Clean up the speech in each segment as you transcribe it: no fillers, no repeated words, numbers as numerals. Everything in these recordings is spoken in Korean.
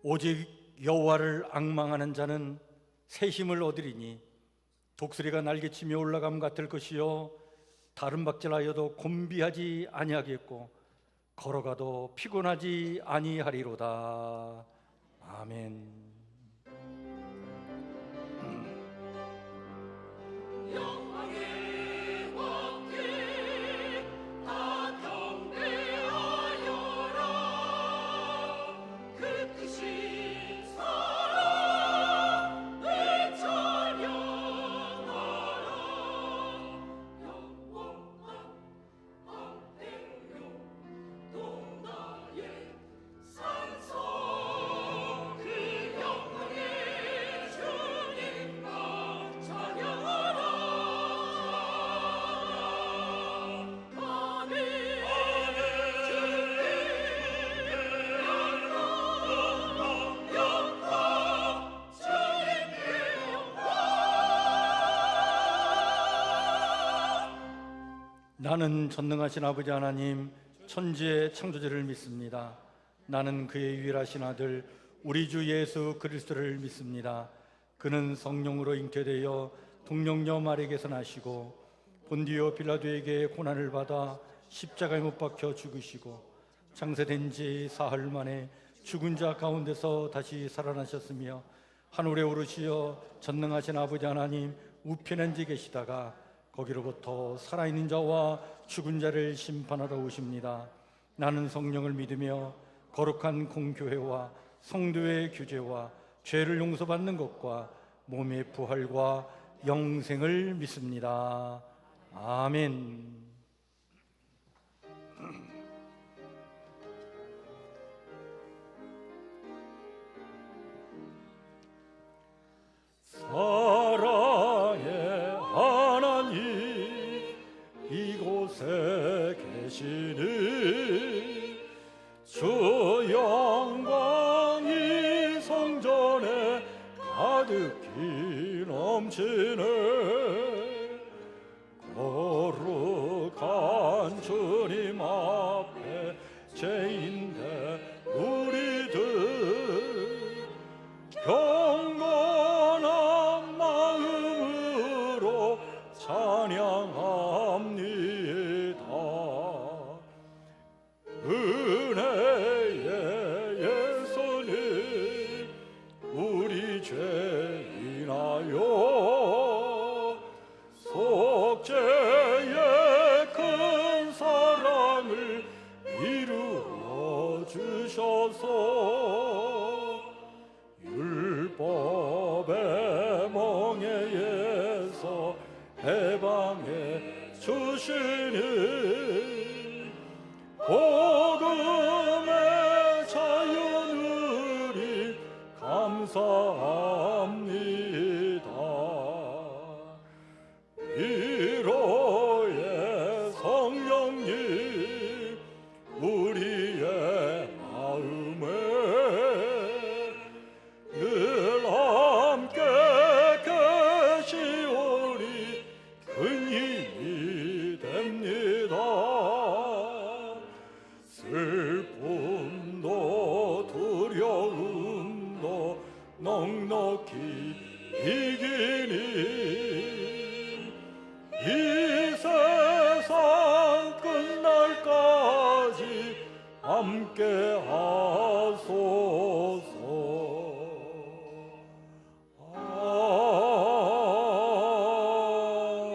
오직 여호와를 앙망하는 자는 새 힘을 얻으리니 독수리가 날개치며 올라감 같을 것이요 다른 박질하여도 곤비하지 아니하겠고 걸어가도 피곤하지 아니하리로다. 아멘. 나는 전능하신 아버지 하나님 천지의 창조주를 믿습니다. 나는 그의 유일하신 아들 우리 주 예수 그리스도를 믿습니다. 그는 성령으로 잉태되어 동정녀 마리아에게서 나시고 본디오 빌라도에게 고난을 받아 십자가에 못 박혀 죽으시고 장세된 지 사흘 만에 죽은 자 가운데서 다시 살아나셨으며 하늘에 오르시어 전능하신 아버지 하나님 우편에 앉아 계시다가 거기로부터 살아있는 자와 죽은 자를 심판하러 오십니다. 나는 성령을 믿으며 거룩한 공교회와 성도의 교제와 죄를 용서받는 것과 몸의 부활과 영생을 믿습니다. 아멘. 사랑의 하나님 이곳에 계시니 주 영광이 성전에 가득히 넘치네. 거룩한 주님 앞에 죄인된 우리들 경건한 마음으로 찬양합니다. 은혜의 예수님 우리 죄인하여 속죄의 큰 사랑을 이루어 주셔서 율법의 멍에에서 해방해 주시니 복음의 자유 누리 감사합니다. 위로의 성령님 우리의 마음에 늘 함께 계시오니 큰 힘이 됩니다. 슬픔도 두려움도 넉넉히 이기니 이 세상 끝날까지 함께 하소서.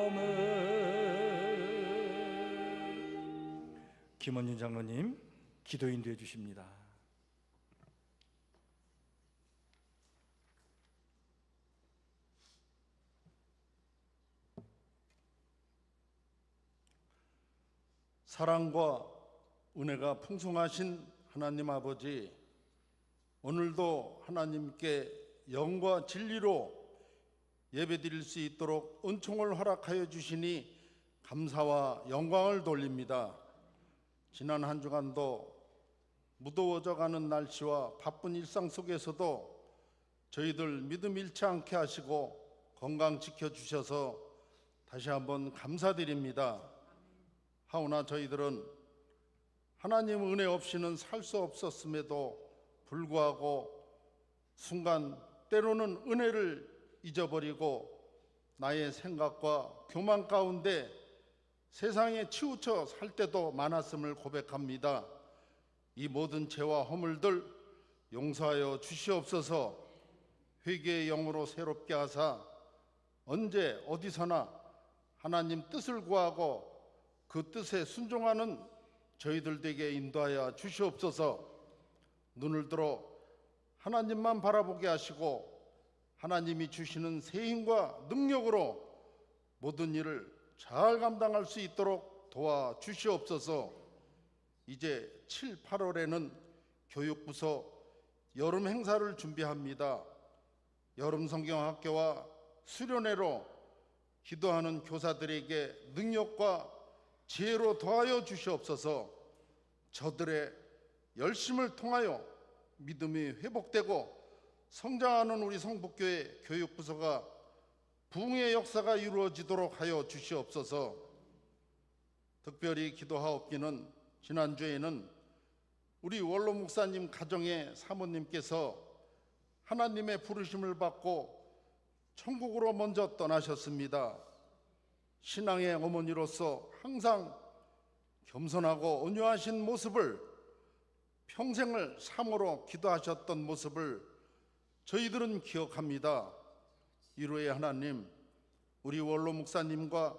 아멘. 김원윤 장로님 기도 인도해 주십니다. 사랑과 은혜가 풍성하신 하나님 아버지, 오늘도 하나님께 영과 진리로 예배드릴 수 있도록 은총을 허락하여 주시니 감사와 영광을 돌립니다. 지난 한 주간도 무더워져가는 날씨와 바쁜 일상 속에서도 저희들 믿음 잃지 않게 하시고 건강 지켜주셔서 다시 한번 감사드립니다. 하오나 저희들은 하나님 은혜 없이는 살 수 없었음에도 불구하고 순간 때로는 은혜를 잊어버리고 나의 생각과 교만 가운데 세상에 치우쳐 살 때도 많았음을 고백합니다. 이 모든 죄와 허물들 용서하여 주시옵소서. 회개의 영으로 새롭게 하사 언제 어디서나 하나님 뜻을 구하고 그 뜻에 순종하는 저희들 되게 인도하여 주시옵소서. 눈을 들어 하나님만 바라보게 하시고 하나님이 주시는 새 힘과 능력으로 모든 일을 잘 감당할 수 있도록 도와주시옵소서. 이제 7, 8월에는 교육부서 여름 행사를 준비합니다. 여름 성경학교와 수련회로 기도하는 교사들에게 능력과 지혜로 도와여 주시옵소서. 저들의 열심을 통하여 믿음이 회복되고 성장하는 우리 성북교회 교육부서가 부흥의 역사가 이루어지도록 하여 주시옵소서. 특별히 기도하옵기는 지난주에는 우리 원로 목사님 가정의 사모님께서 하나님의 부르심을 받고 천국으로 먼저 떠나셨습니다. 신앙의 어머니로서 항상 겸손하고 온유하신 모습을, 평생을 사모로 기도하셨던 모습을 저희들은 기억합니다. 이로의 하나님, 우리 원로 목사님과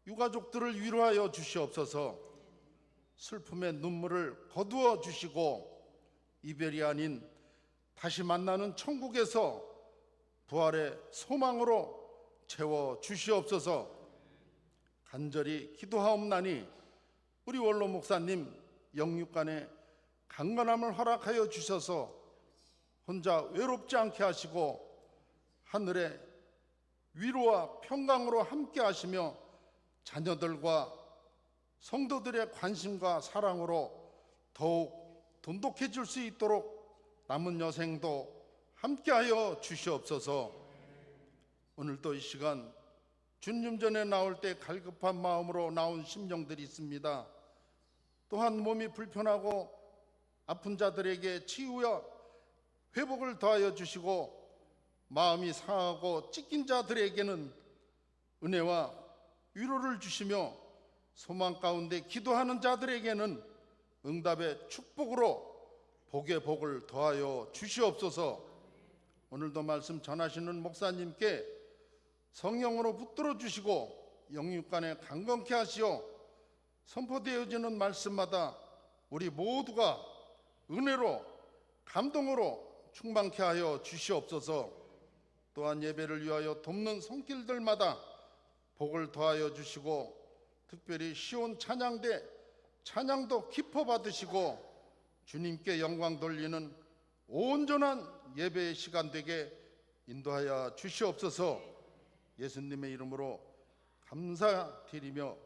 유가족들을 위로하여 주시옵소서. 슬픔의 눈물을 거두어 주시고 이별이 아닌 다시 만나는 천국에서 부활의 소망으로 채워 주시옵소서. 간절히 기도하옵나니 우리 원로 목사님 영육간에 강건함을 허락하여 주셔서 혼자 외롭지 않게 하시고 하늘의 위로와 평강으로 함께 하시며 자녀들과 성도들의 관심과 사랑으로 더욱 돈독해질 수 있도록 남은 여생도 함께하여 주시옵소서. 오늘도 이 시간 주님 전에 나올 때 갈급한 마음으로 나온 심령들이 있습니다. 또한 몸이 불편하고 아픈 자들에게 치유와 회복을 더하여 주시고 마음이 상하고 찢긴 자들에게는 은혜와 위로를 주시며 소망 가운데 기도하는 자들에게는 응답의 축복으로 복의 복을 더하여 주시옵소서. 오늘도 말씀 전하시는 목사님께 성령으로 붙들어 주시고 영육간에 강건케 하시어 선포되어지는 말씀마다 우리 모두가 은혜로 감동으로 충만케 하여 주시옵소서. 또한 예배를 위하여 돕는 손길들마다 복을 더하여 주시고 특별히 시온 찬양대 찬양도 기뻐 받으시고 주님께 영광 돌리는 온전한 예배의 시간 되게 인도하여 주시옵소서. 예수님의 이름으로 감사드리며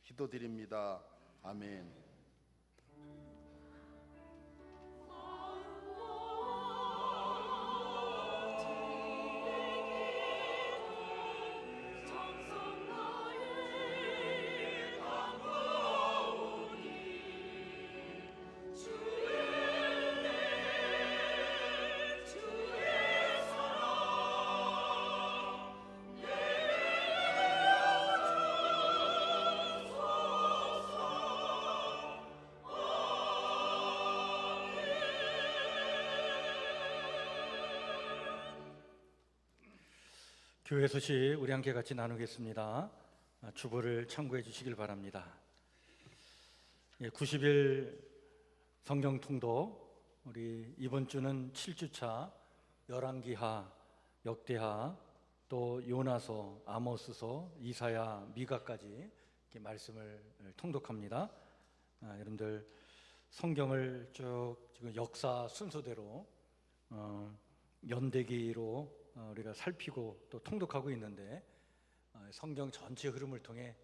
기도드립니다. 아멘. 교회 소식 우리 함께 같이 나누겠습니다. 주보를 참고해 주시길 바랍니다. 90일 성경 통독, 우리 이번 주는 7주차 열왕기하, 역대하, 또 요나서, 아모스서, 이사야, 미가까지 이렇게 말씀을 통독합니다. 여러분들 성경을 쭉 지금 역사 순서대로 연대기로 우리가 살피고 또 통독하고 있는데 성경 전체 흐름을 통해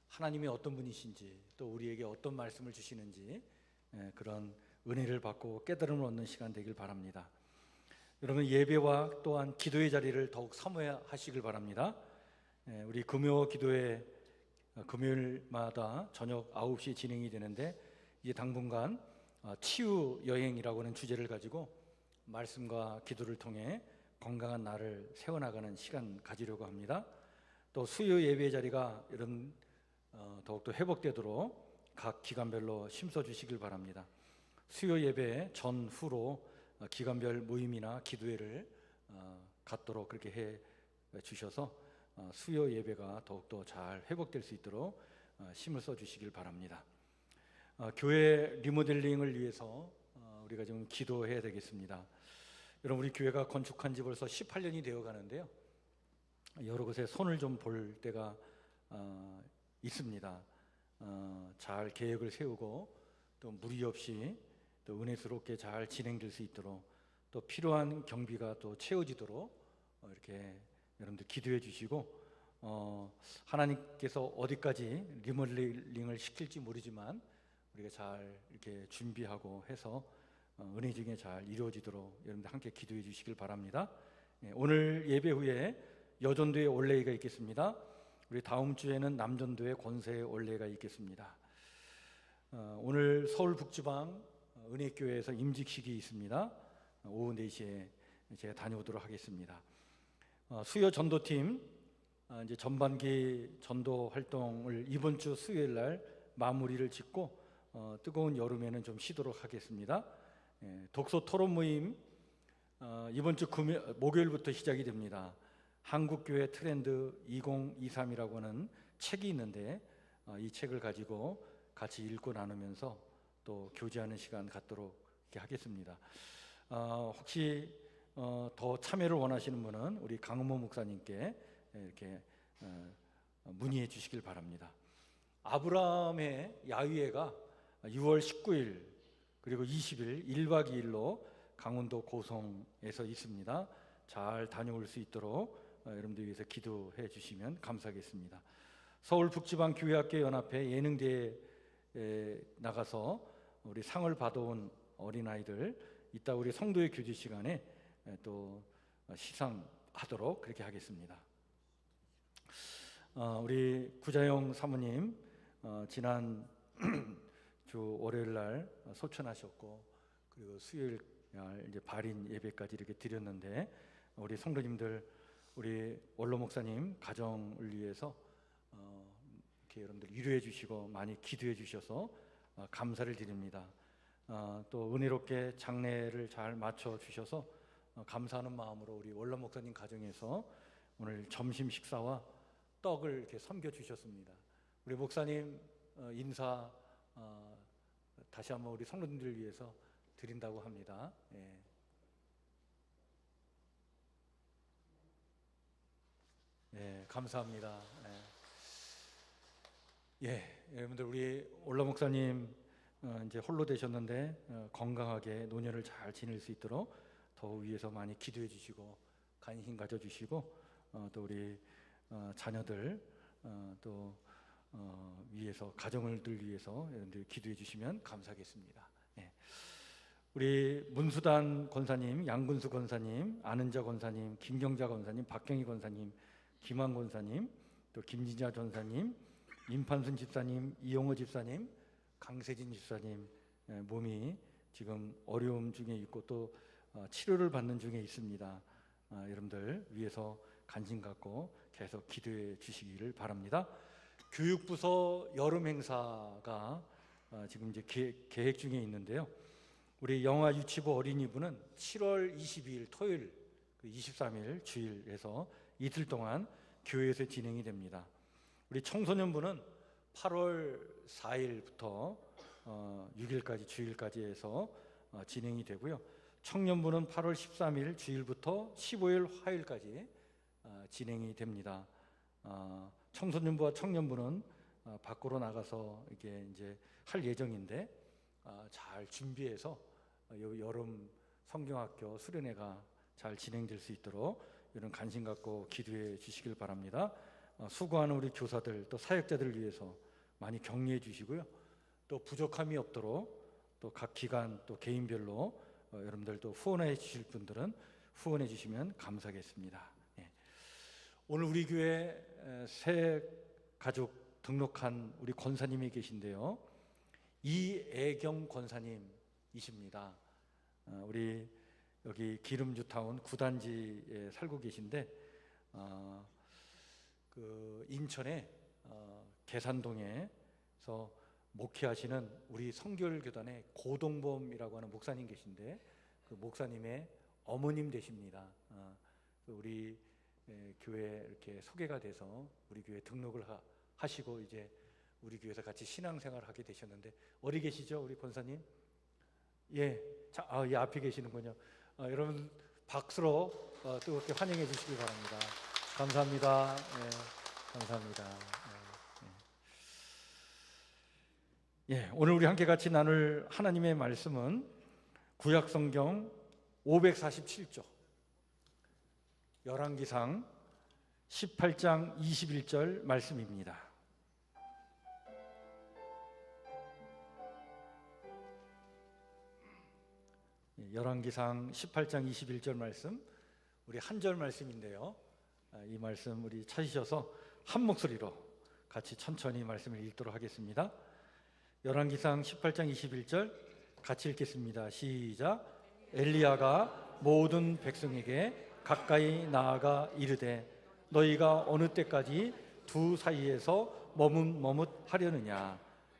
하나님이 어떤 분이신지 또 우리에게 어떤 말씀을 주시는지 그런 은혜를 받고 깨달음을 얻는 시간 되길 바랍니다. 여러분 예배와 또한 기도의 자리를 더욱 사모하시길 바랍니다. 우리 금요 기도회 금요일마다 저녁 9시에 진행이 되는데 이제 당분간 치유 여행이라고 하는 주제를 가지고 말씀과 기도를 통해 건강한 나를 세워나가는 시간 가지려고 합니다. 또 수요 예배 자리가 이런 더욱더 회복되도록 각 기간별로 심써 주시길 바랍니다. 수요 예배 전후로 기간별 모임이나 기도회를 갖도록 그렇게 해 주셔서 수요 예배가 더욱더 잘 회복될 수 있도록 힘을 써 주시길 바랍니다. 교회 리모델링을 위해서 우리가 좀 기도해야 되겠습니다. 여러분, 우리 교회가 건축한 지 벌써 18년이 되어 가는데요, 여러 곳에 손을 좀 볼 때가 있습니다. 잘 계획을 세우고 또 무리 없이 또 은혜스럽게 잘 진행될 수 있도록, 또 필요한 경비가 또 채워지도록 이렇게 여러분들 기도해 주시고, 하나님께서 어디까지 리모델링을 시킬지 모르지만 우리가 잘 이렇게 준비하고 해서 은혜 중에 잘 이루어지도록 여러분들 함께 기도해 주시길 바랍니다. 오늘 예배 후에 여전도의 올레이가 있겠습니다. 우리 다음 주에는 남전도의 권세의 올레이가 있겠습니다. 오늘 서울 북지방 은혜교회에서 임직식이 있습니다. 오후 4시에 제가 다녀오도록 하겠습니다. 수요 전도팀 이제 전반기 전도 활동을 이번 주 수요일 날 마무리를 짓고 뜨거운 여름에는 좀 쉬도록 하겠습니다. 독서 토론 모임 이번 주 목요일부터 시작이 됩니다. 한국교회 트렌드 2023이라고 하는 책이 있는데 이 책을 가지고 같이 읽고 나누면서 또 교제하는 시간 갖도록 이렇게 하겠습니다. 혹시 더 참여를 원하시는 분은 우리 강은모 목사님께 이렇게 문의해 주시길 바랍니다. 아브라함의 야유회가 6월 19일 그리고 20일 1박 2일로 강원도 고성에서 있습니다. 잘 다녀올 수 있도록 여러분들 위해서 기도해 주시면 감사하겠습니다. 서울 북지방 교회학교 연합회 예능대회에 나가서 우리 상을 받아온 어린아이들 이따 우리 성도의 교제 시간에 또 시상하도록 그렇게 하겠습니다. 우리 구자영 사모님 지난 주 월요일 날 소천하셨고, 그리고 수요일 날 이제 발인 예배까지 이렇게 드렸는데, 우리 성도님들, 우리 원로 목사님 가정을 위해서 이렇게 여러분들 위로해 주시고 많이 기도해 주셔서 감사를 드립니다. 또 은혜롭게 장례를 잘 마쳐 주셔서 감사하는 마음으로 우리 원로 목사님 가정에서 오늘 점심 식사와 떡을 이렇게 섬겨 주셨습니다. 우리 목사님 인사 다시 한번 우리 성도님들을 위해서 드린다고 합니다. 감사합니다. 여러분들, 우리 올라 목사님 이제 홀로 되셨는데 건강하게 노년을 잘 지낼 수 있도록 더욱 위해서 많이 기도해 주시고 관심 가져 주시고, 또 우리 자녀들 또 위해서 가정을들 위해서 여러분들 기도해 주시면 감사하겠습니다. 우리 문수단 권사님, 양근수 권사님, 아는자 권사님, 김경자 권사님, 박경희 권사님, 김한 권사님, 또 김진자 전사님, 임판순 집사님, 이용호 집사님, 강세진 집사님 몸이 지금 어려움 중에 있고 또 치료를 받는 중에 있습니다. 여러분들 위해서 관심 갖고 계속 기도해 주시기를 바랍니다. 교육부서 여름 행사가 지금 이제 계획 중에 있는데요. 우리 영아 유치부 어린이부는 7월 22일 토요일, 23일 주일에서 이틀 동안 교회에서 진행이 됩니다. 우리 청소년부는 8월 4일부터 6일까지 주일까지 해서 진행이 되고요. 청년부는 8월 13일 주일부터 15일 화요일까지 진행이 됩니다. 청소년부와 청년부는 밖으로 나가서 이게 이제 할 예정인데 잘 준비해서 여름 성경학교 수련회가 잘 진행될 수 있도록 이런 관심 갖고 기도해 주시길 바랍니다. 수고하는 우리 교사들 또 사역자들을 위해서 많이 격려해 주시고요. 또 부족함이 없도록 또 각 기관 또 개인별로 여러분들도 후원해 주실 분들은 후원해 주시면 감사하겠습니다. 오늘 우리 교회 새 가족 등록한 우리 권사님이 계신데요. 이애경 권사님이십니다. 우리 여기 기름뉴타운 9단지에 살고 계신데 그 인천의 계산동에서 목회하시는 우리 성결교단의 고동범이라고 하는 목사님 계신데 그 목사님의 어머님 되십니다. 우리 교회 이렇게 소개가 돼서 우리 교회 등록을 하시고 이제 우리 교회에서 같이 신앙생활을 하게 되셨는데 어디 계시죠, 우리 권사님? 예, 예, 앞에 계시는군요. 여러분 박수로 뜨겁게 환영해 주시기 바랍니다. 감사합니다. 감사합니다. 오늘 우리 함께 같이 나눌 하나님의 말씀은 구약성경 547조 열왕기상 18장 21절 말씀입니다. 열왕기상 18장 21절 말씀, 우리 한 절 말씀인데요. 이 말씀 우리 찾으셔서 한 목소리로 같이 천천히 말씀을 읽도록 하겠습니다. 열왕기상 18장 21절 같이 읽겠습니다. 시작. 엘리야가 모든 백성에게 가까이 나아가 이르되 너희가 어느 때까지 두 사이에서 머뭇머뭇하려느냐.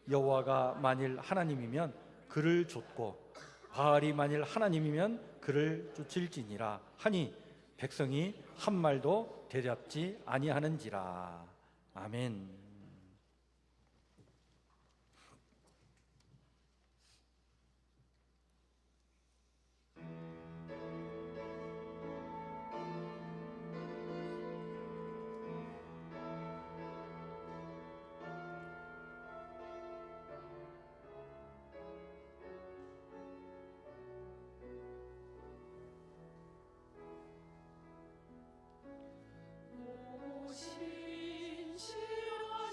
여호와가 만일 하나님이면 그를 좇고 바알이 만일 하나님이면 그를 쫓을지니라 하니 백성이 한 말도 대답지 아니하는지라. 아멘. 신실한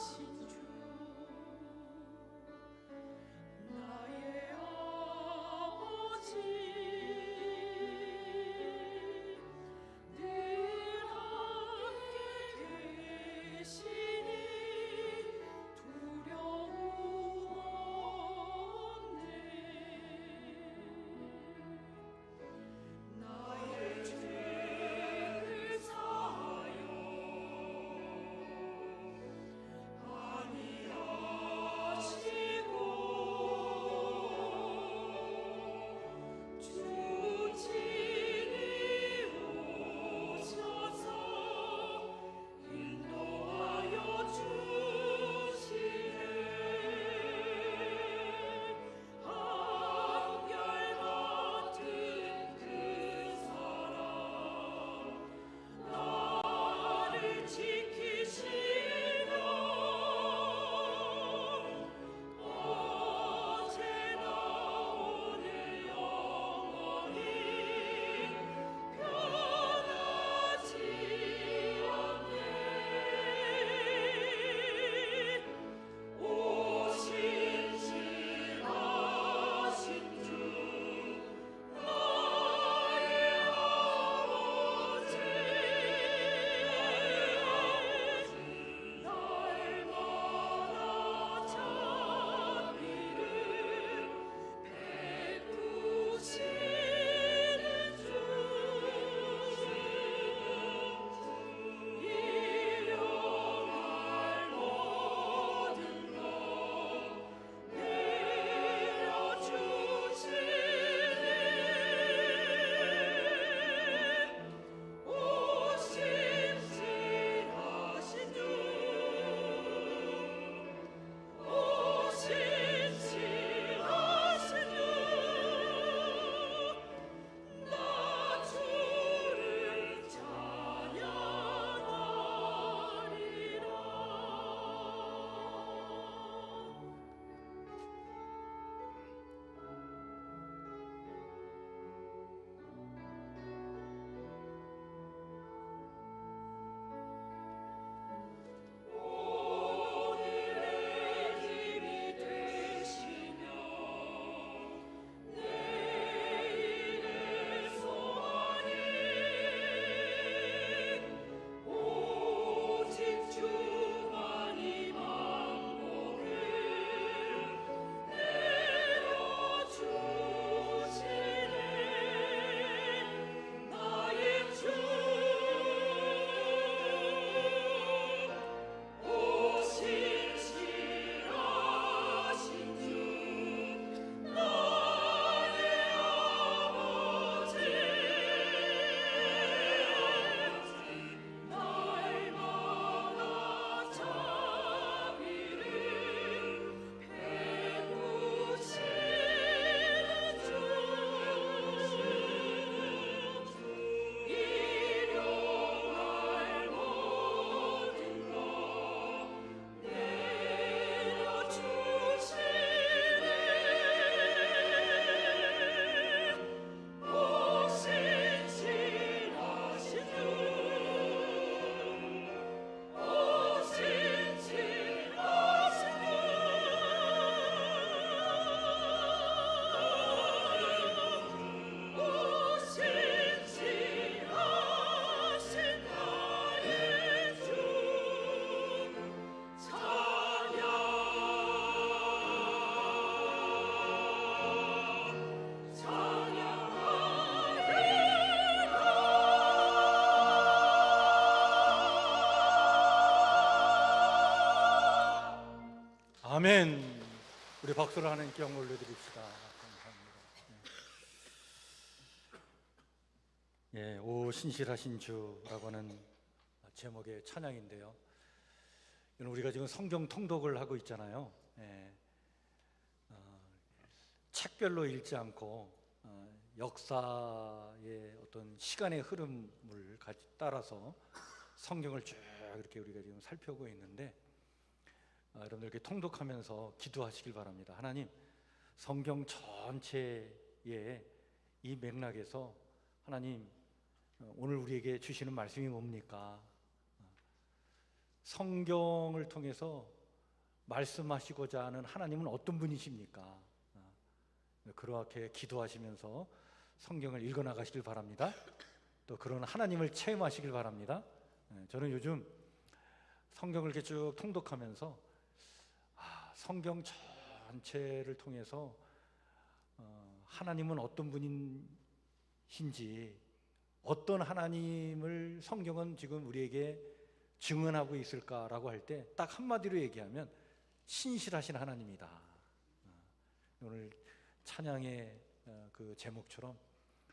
아멘. 우리 박수를 하나님께 영광 올려드립시다. 감사합니다. 예, 오 신실하신 주라고 하는 제목의 찬양인데요. 우리가 지금 성경 통독을 하고 있잖아요. 예, 책별로 읽지 않고 역사의 어떤 시간의 흐름을 따라서 성경을 쭉 이렇게 우리가 지금 살펴보고 있는데, 여러분들 이렇게 통독하면서 기도하시길 바랍니다. 하나님, 성경 전체의 이 맥락에서 하나님 오늘 우리에게 주시는 말씀이 뭡니까? 성경을 통해서 말씀하시고자 하는 하나님은 어떤 분이십니까? 그렇게 기도하시면서 성경을 읽어나가시길 바랍니다. 또 그런 하나님을 체험하시길 바랍니다. 저는 요즘 성경을 이렇게 쭉 통독하면서 성경 전체를 통해서 하나님은 어떤 분이신지, 어떤 하나님을 성경은 지금 우리에게 증언하고 있을까라고 할 때 딱 한마디로 얘기하면 신실하신 하나님이다. 오늘 찬양의 그 제목처럼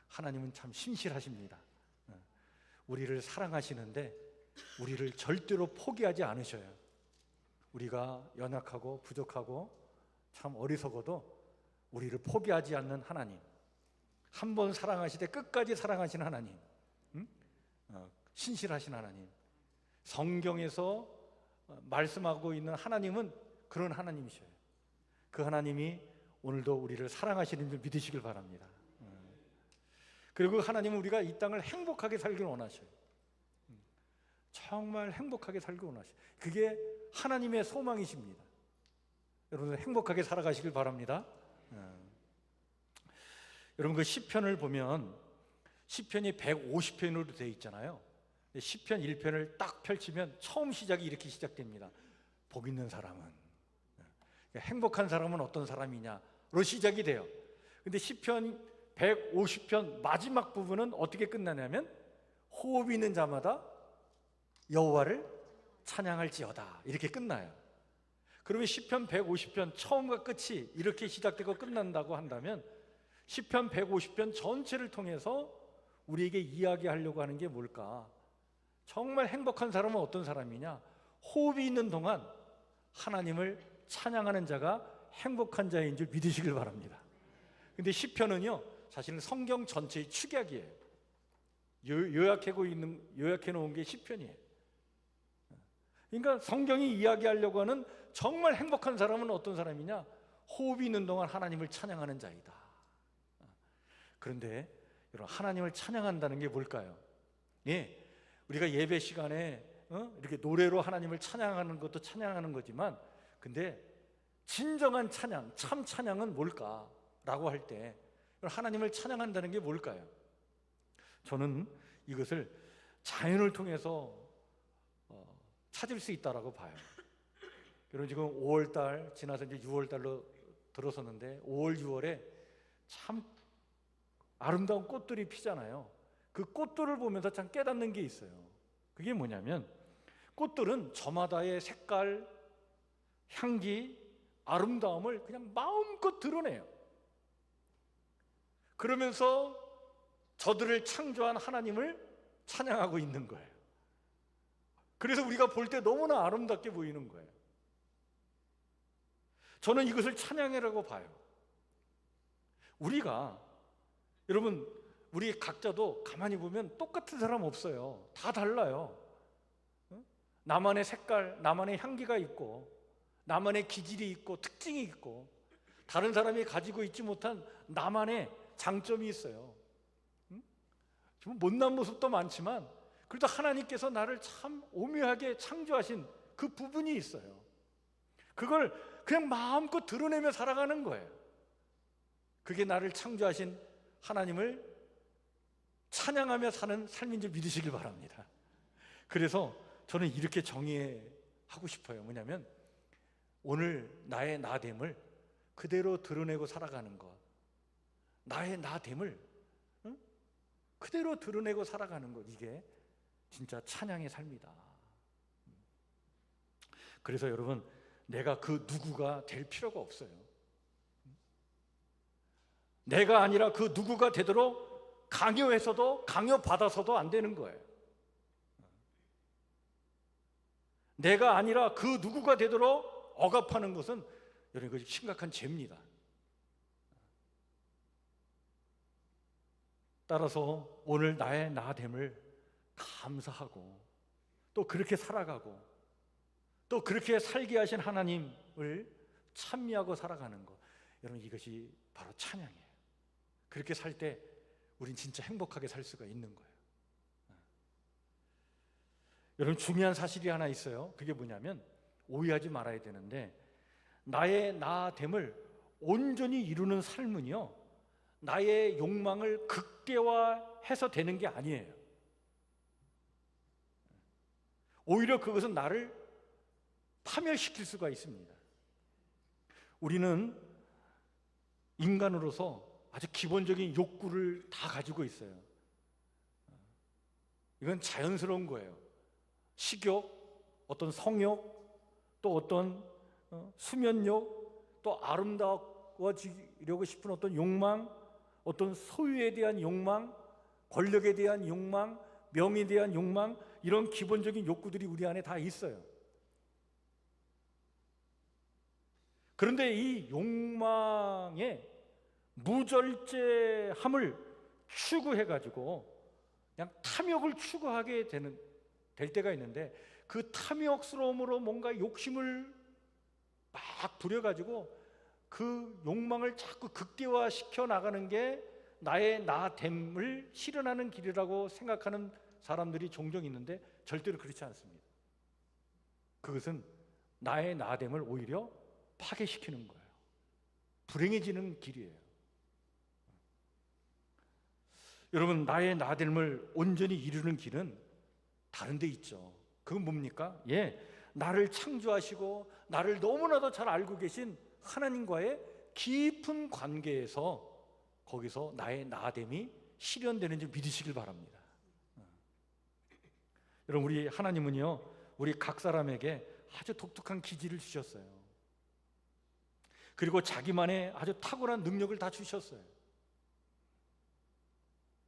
하나님은 참 신실하십니다. 우리를 사랑하시는데 우리를 절대로 포기하지 않으셔요. 우리가 연약하고 부족하고 참 어리석어도 우리를 포기하지 않는 하나님, 한 번 사랑하시되 끝까지 사랑하신 하나님, 신실하신 하나님, 성경에서 말씀하고 있는 하나님은 그런 하나님이셔요. 그 하나님이 오늘도 우리를 사랑하시는 줄 믿으시길 바랍니다. 그리고 그 하나님은 우리가 이 땅을 행복하게 살기를 원하셔요. 정말 행복하게 살기를 원하셔요. 그게 하나님의 소망이십니다. 여러분 행복하게 살아가시길 바랍니다. 여러분 그 시편을 보면 시편이 150편으로 되어 있잖아요. 시편 1편을 딱 펼치면 처음 시작이 이렇게 시작됩니다. 복 있는 사람은, 행복한 사람은 어떤 사람이냐로 시작이 돼요. 근데 시편 150편 마지막 부분은 어떻게 끝나냐면 호흡이 있는 자마다 여호와를 찬양할지어다 이렇게 끝나요. 그러면 시편 150편 처음과 끝이 이렇게 시작되고 끝난다고 한다면 시편 150편 전체를 통해서 우리에게 이야기하려고 하는 게 뭘까? 정말 행복한 사람은 어떤 사람이냐? 호흡이 있는 동안 하나님을 찬양하는 자가 행복한 자인 줄 믿으시길 바랍니다. 근데 시편은요 사실은 성경 전체의 축약이에요. 요약해 놓은 게 시편이에요. 그러니까 성경이 이야기하려고 하는 정말 행복한 사람은 어떤 사람이냐? 호흡이 있는 동안 하나님을 찬양하는 자이다. 그런데 여러분 하나님을 찬양한다는 게 뭘까요? 예, 우리가 예배 시간에 이렇게 노래로 하나님을 찬양하는 것도 찬양하는 거지만, 근데 진정한 찬양, 참 찬양은 뭘까라고 할 때 하나님을 찬양한다는 게 뭘까요? 저는 이것을 자연을 통해서 찾을 수 있다라고 봐요. 여러분 지금 5월달 지나서 이제 6월달로 들어섰는데 5월, 6월에 참 아름다운 꽃들이 피잖아요. 그 꽃들을 보면서 참 깨닫는 게 있어요. 그게 뭐냐면 꽃들은 저마다의 색깔, 향기, 아름다움을 그냥 마음껏 드러내요. 그러면서 저들을 창조한 하나님을 찬양하고 있는 거예요. 그래서 우리가 볼 때 너무나 아름답게 보이는 거예요. 저는 이것을 찬양이라고 봐요. 여러분 우리 각자도 가만히 보면 똑같은 사람 없어요. 다 달라요. 나만의 색깔, 나만의 향기가 있고 나만의 기질이 있고 특징이 있고 다른 사람이 가지고 있지 못한 나만의 장점이 있어요. 좀 못난 모습도 많지만 그래도 하나님께서 나를 참 오묘하게 창조하신 그 부분이 있어요. 그걸 그냥 마음껏 드러내며 살아가는 거예요. 그게 나를 창조하신 하나님을 찬양하며 사는 삶인 줄 믿으시길 바랍니다. 그래서 저는 이렇게 정의하고 싶어요. 뭐냐면 오늘 나의 나됨을 그대로 드러내고 살아가는 것, 나의 나됨을 그대로 드러내고 살아가는 것, 이게 진짜 찬양의 삶이다. 그래서 여러분 내가 그 누구가 될 필요가 없어요. 내가 아니라 그 누구가 되도록 강요해서도 강요받아서도 안 되는 거예요. 내가 아니라 그 누구가 되도록 억압하는 것은 여러분 이거 심각한 죄입니다. 따라서 오늘 나의 나됨을 감사하고 또 그렇게 살아가고 또 그렇게 살게 하신 하나님을 찬미하고 살아가는 것, 여러분 이것이 바로 찬양이에요. 그렇게 살 때 우린 진짜 행복하게 살 수가 있는 거예요. 여러분 중요한 사실이 하나 있어요. 그게 뭐냐면 오해하지 말아야 되는데, 나의 나됨을 온전히 이루는 삶은요, 나의 욕망을 극대화해서 되는 게 아니에요. 오히려 그것은 나를 파멸시킬 수가 있습니다. 우리는 인간으로서 아주 기본적인 욕구를 다 가지고 있어요. 이건 자연스러운 거예요. 식욕, 어떤 성욕, 또 어떤 수면욕, 또 아름다워지려고 싶은 어떤 욕망, 어떤 소유에 대한 욕망, 권력에 대한 욕망, 명예에 대한 욕망, 이런 기본적인 욕구들이 우리 안에 다 있어요. 그런데 이 욕망의 무절제함을 추구해가지고 그냥 탐욕을 추구하게 될 때가 있는데, 그 탐욕스러움으로 뭔가 욕심을 막 부려가지고 그 욕망을 자꾸 극대화시켜 나가는 게 나의 나됨을 실현하는 길이라고 생각하는 사람들이 종종 있는데, 절대로 그렇지 않습니다. 그것은 나의 나됨을 오히려 파괴시키는 거예요. 불행해지는 길이에요. 여러분, 나의 나됨을 온전히 이루는 길은 다른 데 있죠. 그건 뭡니까? 나를 창조하시고 나를 너무나도 잘 알고 계신 하나님과의 깊은 관계에서 거기서 나의 나됨이 실현되는 줄 믿으시길 바랍니다. 여러분, 우리 하나님은요, 우리 각 사람에게 아주 독특한 기질을 주셨어요. 그리고 자기만의 아주 탁월한 능력을 다 주셨어요.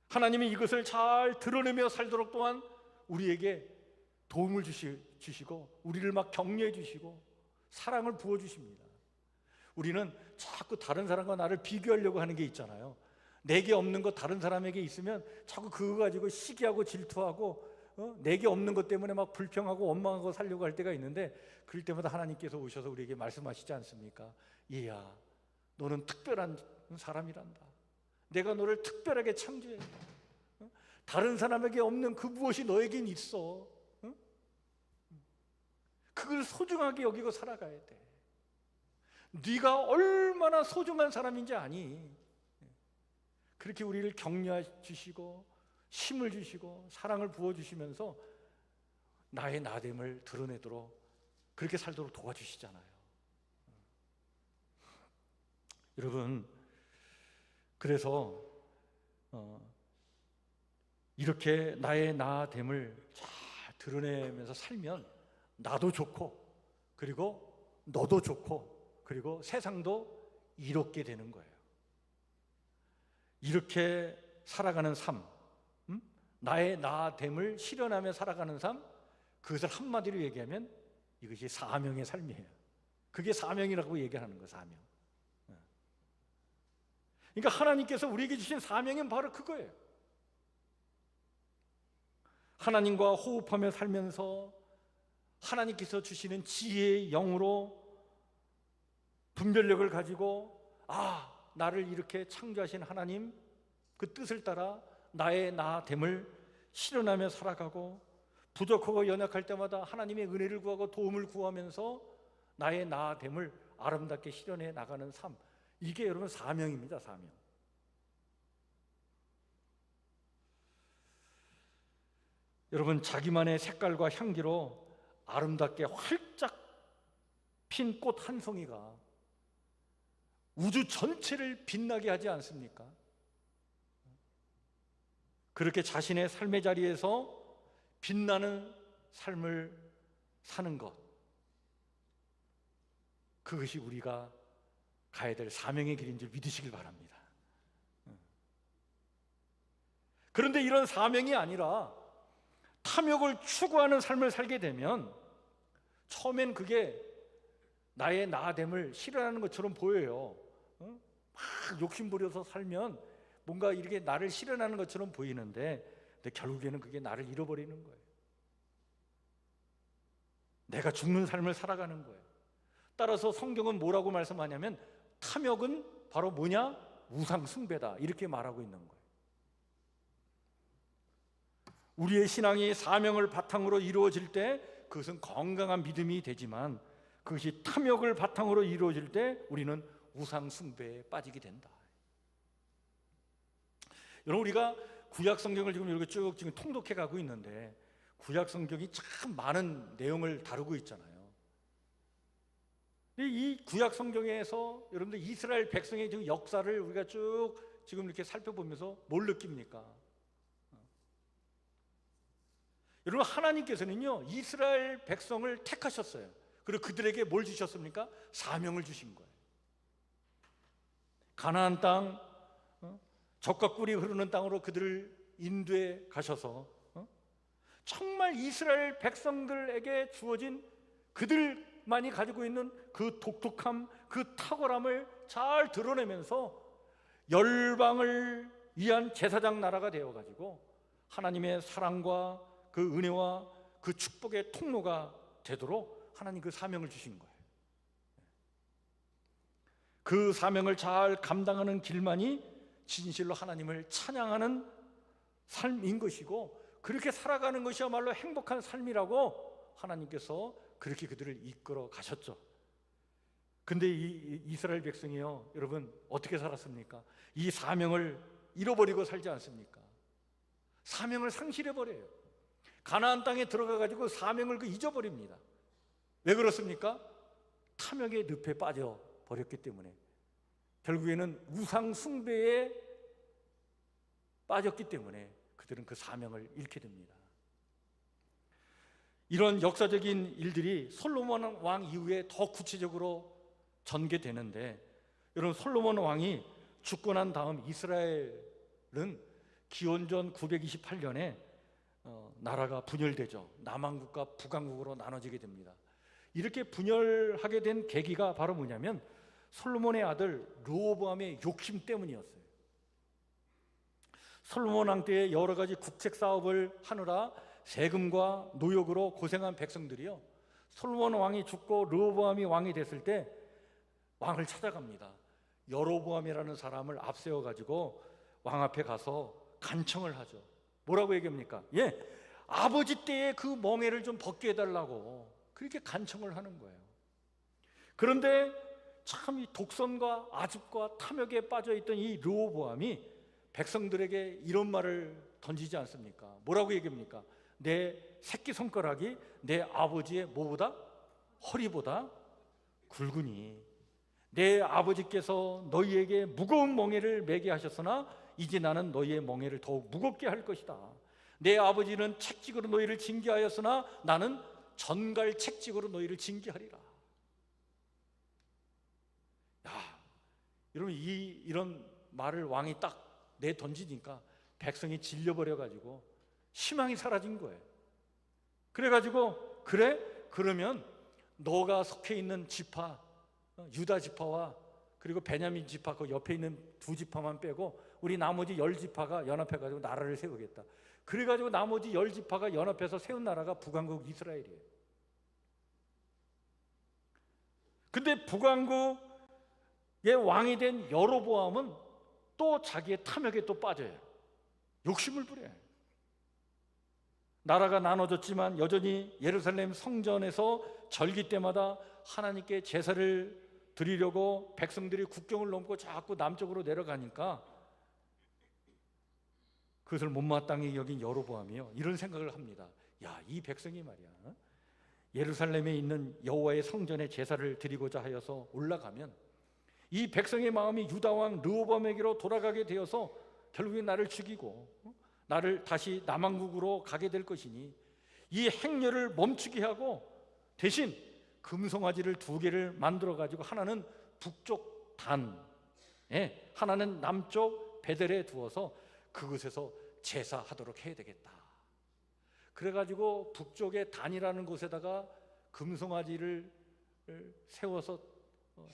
하나님이 이것을 잘 드러내며 살도록 또한 우리에게 도움을 주시고 우리를 막 격려해 주시고 사랑을 부어주십니다. 우리는 자꾸 다른 사람과 나를 비교하려고 하는 게 있잖아요. 내게 없는 것 다른 사람에게 있으면 자꾸 그거 가지고 시기하고 질투하고 내게 없는 것 때문에 막 불평하고 원망하고 살려고 할 때가 있는데, 그럴 때마다 하나님께서 오셔서 우리에게 말씀하시지 않습니까? 얘야, 너는 특별한 사람이란다. 내가 너를 특별하게 창조했다. 다른 사람에게 없는 그 무엇이 너에겐 있어. 그걸 소중하게 여기고 살아가야 돼. 네가 얼마나 소중한 사람인지 아니. 그렇게 우리를 격려해 주시고 힘을 주시고 사랑을 부어주시면서 나의 나됨을 드러내도록 그렇게 살도록 도와주시잖아요. 여러분, 그래서 이렇게 나의 나됨을 잘 드러내면서 살면 나도 좋고 그리고 너도 좋고 그리고 세상도 이롭게 되는 거예요. 이렇게 살아가는 삶, 나의 나됨을 실현하며 살아가는 삶, 그것을 한마디로 얘기하면 이것이 사명의 삶이에요. 그게 사명이라고 얘기하는 거예요. 사명. 그러니까 하나님께서 우리에게 주신 사명은 바로 그거예요. 하나님과 호흡하며 살면서 하나님께서 주시는 지혜의 영으로 분별력을 가지고 나를 이렇게 창조하신 하나님 그 뜻을 따라 나의 나됨을 실현하며 살아가고, 부족하고 연약할 때마다 하나님의 은혜를 구하고 도움을 구하면서 나의 나됨을 아름답게 실현해 나가는 삶, 이게 여러분 사명입니다. 사명. 여러분, 자기만의 색깔과 향기로 아름답게 활짝 핀 꽃 한 송이가 우주 전체를 빛나게 하지 않습니까? 그렇게 자신의 삶의 자리에서 빛나는 삶을 사는 것, 그것이 우리가 가야 될 사명의 길인 줄 믿으시길 바랍니다. 그런데 이런 사명이 아니라 탐욕을 추구하는 삶을 살게 되면 처음엔 그게 나의 나됨을 실현하는 것처럼 보여요. 막 욕심부려서 살면 뭔가 이렇게 나를 실현하는 것처럼 보이는데, 근데 결국에는 그게 나를 잃어버리는 거예요. 내가 죽는 삶을 살아가는 거예요. 따라서 성경은 뭐라고 말씀하냐면 탐욕은 바로 뭐냐? 우상 숭배다, 이렇게 말하고 있는 거예요. 우리의 신앙이 사명을 바탕으로 이루어질 때 그것은 건강한 믿음이 되지만, 그것이 탐욕을 바탕으로 이루어질 때 우리는 우상 숭배에 빠지게 된다. 여러분, 우리가 구약 성경을 지금 이렇게 쭉 지금 통독해 가고 있는데 구약 성경이 참 많은 내용을 다루고 있잖아요. 이 구약 성경에서 여러분들 이스라엘 백성의 지금 역사를 우리가 쭉 지금 이렇게 살펴보면서 뭘 느낍니까? 여러분, 하나님께서는요 이스라엘 백성을 택하셨어요. 그리고 그들에게 뭘 주셨습니까? 사명을 주신 거예요. 가나안 땅, 젖과 꿀이 흐르는 땅으로 그들을 인도해 가셔서 정말 이스라엘 백성들에게 주어진 그들만이 가지고 있는 그 독특함, 그 탁월함을 잘 드러내면서 열방을 위한 제사장 나라가 되어가지고 하나님의 사랑과 그 은혜와 그 축복의 통로가 되도록 하나님 그 사명을 주신 거예요. 그 사명을 잘 감당하는 길만이 진실로 하나님을 찬양하는 삶인 것이고, 그렇게 살아가는 것이야말로 행복한 삶이라고 하나님께서 그렇게 그들을 이끌어 가셨죠. 근데 이 이스라엘 백성이요, 여러분 어떻게 살았습니까? 이 사명을 잃어버리고 살지 않습니까? 사명을 상실해버려요. 가나안 땅에 들어가 가지고 사명을 잊어버립니다. 왜 그렇습니까? 탐욕의 늪에 빠져 버렸기 때문에, 결국에는 우상 숭배에 빠졌기 때문에 그들은 그 사명을 잃게 됩니다. 이런 역사적인 일들이 솔로몬 왕 이후에 더 구체적으로 전개되는데, 여러분 솔로몬 왕이 죽고 난 다음 이스라엘은 기원전 928년에 나라가 분열되죠. 남왕국과 북왕국으로 나눠지게 됩니다. 이렇게 분열하게 된 계기가 바로 뭐냐면 솔로몬의 아들 르호보암의 욕심 때문이었어요. 솔로몬 왕 때 여러 가지 국책 사업을 하느라 세금과 노역으로 고생한 백성들이요, 솔로몬 왕이 죽고 르호보암이 왕이 됐을 때 왕을 찾아갑니다. 여로보암이라는 사람을 앞세워 가지고 왕 앞에 가서 간청을 하죠. 뭐라고 얘기합니까? 아버지 때의 그 멍에를 좀 벗게 해달라고 그렇게 간청을 하는 거예요. 그런데 참 이 독선과 아집과 탐욕에 빠져있던 이 르호보암이 백성들에게 이런 말을 던지지 않습니까? 뭐라고 얘기합니까? 내 새끼손가락이 내 아버지의 뭐보다? 허리보다 굵으니 내 아버지께서 너희에게 무거운 멍에를 매게 하셨으나 이제 나는 너희의 멍에를 더욱 무겁게 할 것이다. 내 아버지는 책찍으로 너희를 징계하였으나 나는 전갈 책찍으로 너희를 징계하리라. 여러분, 이런 말을 왕이 딱 내던지니까 백성이 질려버려가지고 희망이 사라진 거예요. 그래가지고 그래? 그러면 너가 속해 있는 지파, 유다 지파와 그리고 베냐민 지파 그 옆에 있는 두 지파만 빼고 우리 나머지 10지파가 연합해가지고 나라를 세우겠다. 그래가지고 나머지 10지파가 연합해서 세운 나라가 북왕국 이스라엘이에요. 근데 북왕국의 왕이 된 여로보암은 또 자기의 탐욕에 또 빠져요. 욕심을 부려요. 나라가 나눠졌지만 여전히 예루살렘 성전에서 절기 때마다 하나님께 제사를 드리려고 백성들이 국경을 넘고 자꾸 남쪽으로 내려가니까 그것을 못마땅히 여긴 여로보암이요, 이런 생각을 합니다. 이 백성이 말이야, 예루살렘에 있는 여호와의 성전에 제사를 드리고자 하여서 올라가면 이 백성의 마음이 유다왕 르호보암에게로 돌아가게 되어서 결국에 나를 죽이고 나를 다시 남왕국으로 가게 될 것이니 이 행렬을 멈추게 하고 대신 금송아지를 두 개를 만들어 가지고 하나는 북쪽 단에 하나는 남쪽 베델에 두어서 그곳에서 제사하도록 해야 되겠다. 그래가지고 북쪽의 단이라는 곳에다가 금송아지를 세워서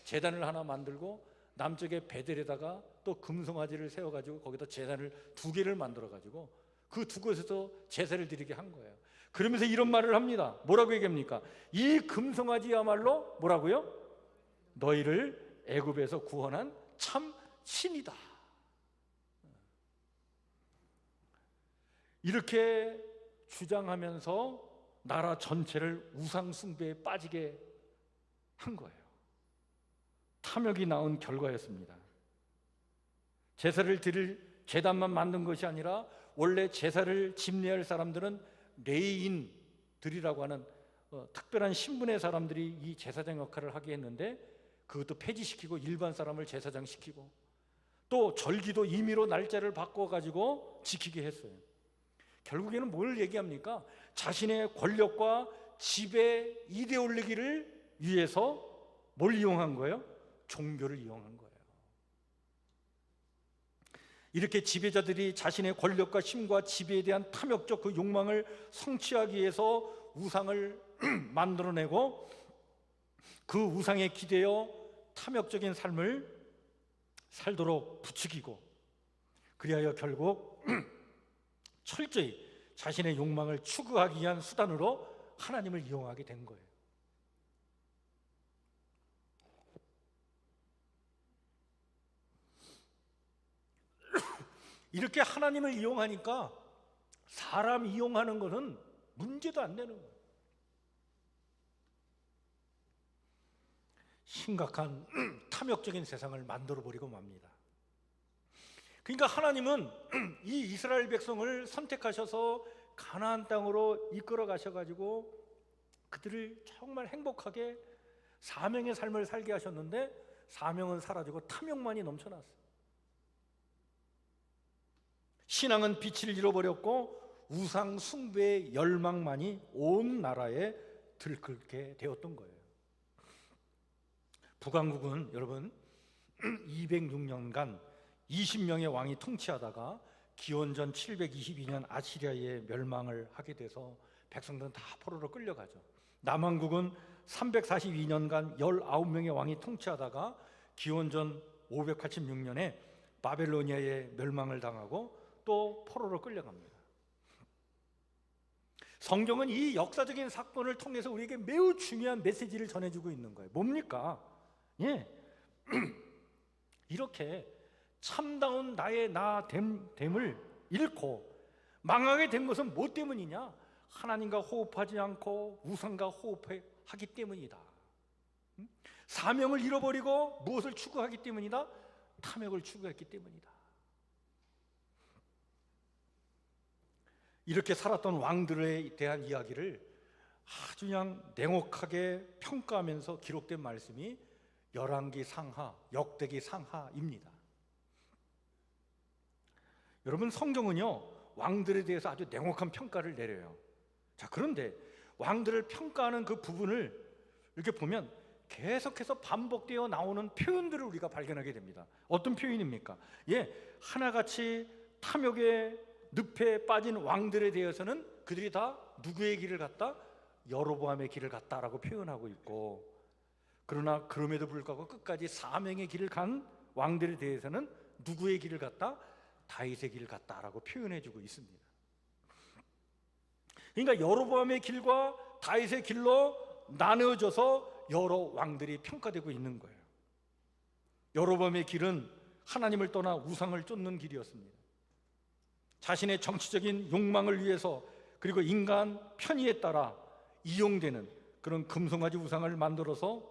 제단을 하나 만들고 남쪽의 베델에다가 또 금송아지를 세워가지고 거기다 제단을 두 개를 만들어가지고 그 두 곳에서 제사를 드리게 한 거예요. 그러면서 이런 말을 합니다. 뭐라고 얘기합니까? 이 금송아지야말로 뭐라고요? 너희를 애굽에서 구원한 참 신이다. 이렇게 주장하면서 나라 전체를 우상 숭배에 빠지게 한 거예요. 탐욕이 낳은 결과였습니다. 제사를 드릴 제단만 만든 것이 아니라 원래 제사를 집례할 사람들은 레위인들이라고 하는 특별한 신분의 사람들이 이 제사장 역할을 하게 했는데 그것도 폐지시키고 일반 사람을 제사장 시키고 또 절기도 임의로 날짜를 바꿔가지고 지키게 했어요. 결국에는 뭘 얘기합니까? 자신의 권력과 지배 이데올로기를 위해서 뭘 이용한 거예요? 종교를 이용한 거예요. 이렇게 지배자들이 자신의 권력과 힘과 지배에 대한 탐욕적 그 욕망을 성취하기 위해서 우상을 만들어내고 그 우상에 기대어 탐욕적인 삶을 살도록 부추기고 그리하여 결국 철저히 자신의 욕망을 추구하기 위한 수단으로 하나님을 이용하게 된 거예요. 이렇게 하나님을 이용하니까 사람 이용하는 것은 문제도 안 되는 거예요. 심각한 탐욕적인 세상을 만들어버리고 맙니다. 그러니까 하나님은 이 이스라엘 백성을 선택하셔서 가나안 땅으로 이끌어 가셔가지고 그들을 정말 행복하게 사명의 삶을 살게 하셨는데 사명은 사라지고 탐욕만이 넘쳐났어요. 신앙은 빛을 잃어버렸고 우상 숭배의 열망만이 온 나라에 들끓게 되었던 거예요. 북왕국은 여러분 206년간 20명의 왕이 통치하다가 기원전 722년 아시리아에 멸망을 하게 돼서 백성들은 다 포로로 끌려가죠. 남왕국은 342년간 19명의 왕이 통치하다가 기원전 586년에 바벨로니아에 멸망을 당하고 또 포로로 끌려갑니다. 성경은 이 역사적인 사건을 통해서 우리에게 매우 중요한 메시지를 전해주고 있는 거예요. 뭡니까? 이렇게 참다운 나의 나됨을 잃고 망하게 된 것은 뭐 때문이냐? 하나님과 호흡하지 않고 우상과 호흡하기 때문이다. 사명을 잃어버리고 무엇을 추구하기 때문이다? 탐욕을 추구했기 때문이다. 이렇게 살았던 왕들에 대한 이야기를 아주 그냥 냉혹하게 평가하면서 기록된 말씀이 열왕기 상하, 역대기 상하입니다. 여러분, 성경은요 왕들에 대해서 아주 냉혹한 평가를 내려요. 자, 그런데 왕들을 평가하는 그 부분을 이렇게 보면 계속해서 반복되어 나오는 표현들을 우리가 발견하게 됩니다. 어떤 표현입니까? 하나같이 탐욕의 늪에 빠진 왕들에 대해서는 그들이 다 누구의 길을 갔다? 여로보암의 길을 갔다라고 표현하고 있고, 그러나 그럼에도 불구하고 끝까지 사명의 길을 간 왕들에 대해서는 누구의 길을 갔다? 다윗의 길을 갔다라고 표현해주고 있습니다. 그러니까 여로보암의 길과 다윗의 길로 나누어져서 여러 왕들이 평가되고 있는 거예요. 여로보암의 길은 하나님을 떠나 우상을 쫓는 길이었습니다. 자신의 정치적인 욕망을 위해서, 그리고 인간 편의에 따라 이용되는 그런 금송아지 우상을 만들어서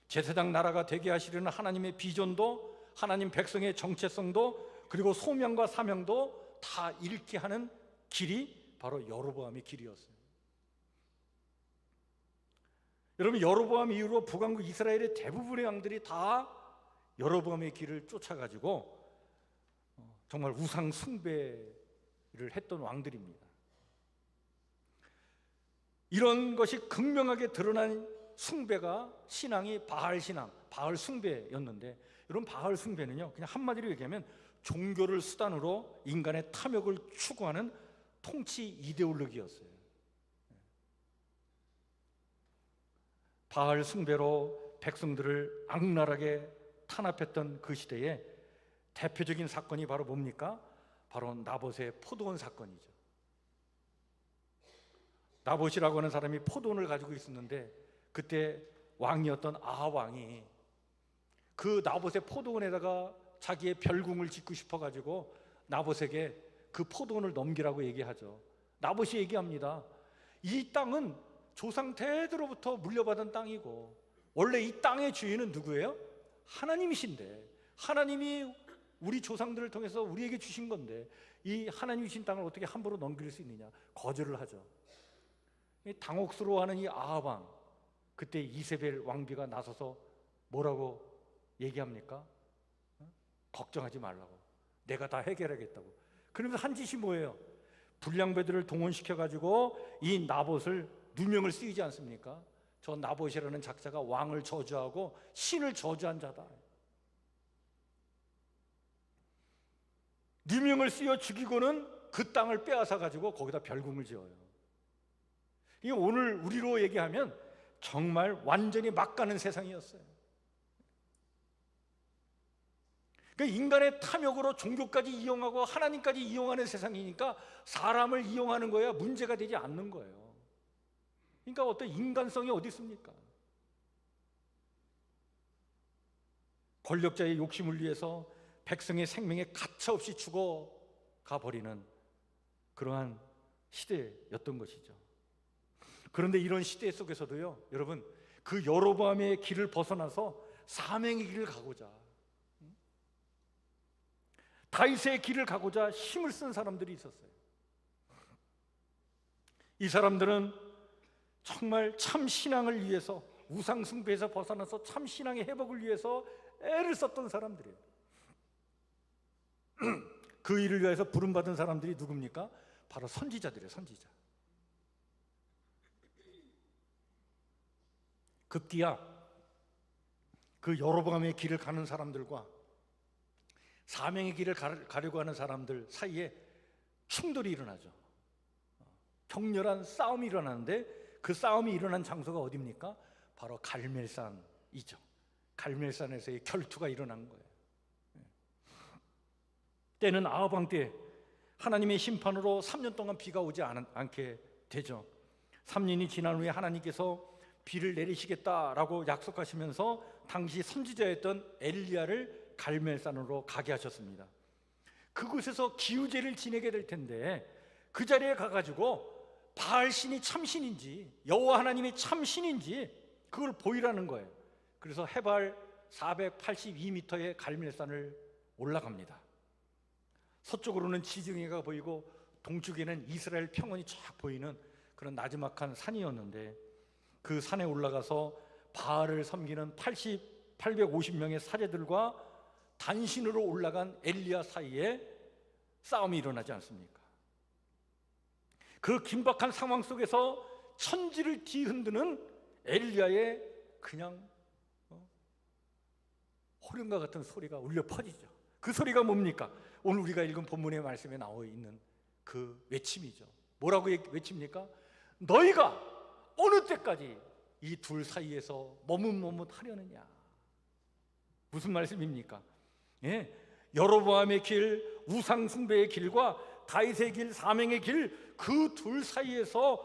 제사장 나라가 되게 하시려는 하나님의 비전도, 하나님 백성의 정체성도, 그리고 소명과 사명도 다 잃게 하는 길이 바로 여로보암의 길이었어요. 여러분, 여로보암 이후로 북왕국 이스라엘의 대부분의 왕들이 다 여로보암의 길을 쫓아가지고 정말 우상 숭배를 했던 왕들입니다. 이런 것이 극명하게 드러난 숭배가 신앙이 바알 신앙, 바알 숭배였는데, 여러분 바알 숭배는요 그냥 한마디로 얘기하면 종교를 수단으로 인간의 탐욕을 추구하는 통치 이데올로기였어요. 바알 숭배로 백성들을 악랄하게 탄압했던 그 시대에 대표적인 사건이 바로 뭡니까? 바로 나봇의 포도원 사건이죠. 나봇이라고 하는 사람이 포도원을 가지고 있었는데, 그때 왕이었던 아합 왕이 그 나봇의 포도원에다가 자기의 별궁을 짓고 싶어가지고 나봇에게 그 포도원을 넘기라고 얘기하죠. 나봇이 얘기합니다. 이 땅은 조상 대대로부터 물려받은 땅이고, 원래 이 땅의 주인은 누구예요? 하나님이신데, 하나님이 우리 조상들을 통해서 우리에게 주신 건데 이 하나님 주신 땅을 어떻게 함부로 넘길 수 있느냐? 거절을 하죠. 당혹스러워하는 이 아합 왕, 그때 이세벨 왕비가 나서서 뭐라고 얘기합니까? 걱정하지 말라고, 내가 다 해결하겠다고. 그러면서 한 짓이 뭐예요? 불량배들을 동원시켜가지고 이 나봇을 누명을 쓰이지 않습니까? 저 나봇이라는 작자가 왕을 저주하고 신을 저주한 자다. 누명을 쓰여 죽이고는 그 땅을 빼앗아가지고 거기다 별궁을 지어요. 이게 오늘 우리로 얘기하면 정말 완전히 막가는 세상이었어요. 그러니까 인간의 탐욕으로 종교까지 이용하고 하나님까지 이용하는 세상이니까 사람을 이용하는 거야 문제가 되지 않는 거예요. 그러니까 어떤 인간성이 어디 있습니까? 권력자의 욕심을 위해서 백성의 생명에 가차없이 죽어가 버리는 그러한 시대였던 것이죠. 그런데 이런 시대 속에서도요, 여러분, 그 여로보암의 길을 벗어나서 사명의 길을 가고자, 다윗의 길을 가고자 힘을 쓴 사람들이 있었어요. 이 사람들은 정말 참 신앙을 위해서, 우상 숭배에서 벗어나서 참 신앙의 회복을 위해서 애를 썼던 사람들이에요. 그 일을 위해서 부름받은 사람들이 누굽니까? 바로 선지자들이에요. 선지자. 급기야 그 여로보암의 길을 가는 사람들과 사명의 길을 가려고 하는 사람들 사이에 충돌이 일어나죠. 격렬한 싸움이 일어나는데, 그 싸움이 일어난 장소가 어디입니까? 바로 갈멜산이죠. 갈멜산에서의 결투가 일어난 거예요. 때는 아합 왕 때 하나님의 심판으로 3년 동안 비가 오지 않게 되죠. 3년이 지난 후에 하나님께서 비를 내리시겠다라고 약속하시면서 당시 선지자였던 엘리야를 갈멜산으로 가게 하셨습니다. 그곳에서 기우제를 지내게 될 텐데, 그 자리에 가가지고 바알 신이 참신인지 여호와 하나님이 참신인지 그걸 보이라는 거예요. 그래서 해발 482m의 갈멜산을 올라갑니다. 서쪽으로는 지중해가 보이고 동쪽에는 이스라엘 평원이 쫙 보이는 그런 나지막한 산이었는데, 그 산에 올라가서 바알을 섬기는 850명의 사제들과 단신으로 올라간 엘리야 사이에 싸움이 일어나지 않습니까? 그 긴박한 상황 속에서 천지를 뒤흔드는 엘리야의 그냥 호령과 같은 소리가 울려 퍼지죠. 그 소리가 뭡니까? 오늘 우리가 읽은 본문의 말씀에 나와 있는 그 외침이죠. 뭐라고 외칩니까? 너희가 어느 때까지 이 둘 사이에서 머뭇머뭇하려느냐. 무슨 말씀입니까? 예, 여로보암의 길, 우상 숭배의 길과 다윗의 길, 사명의 길, 그 둘 사이에서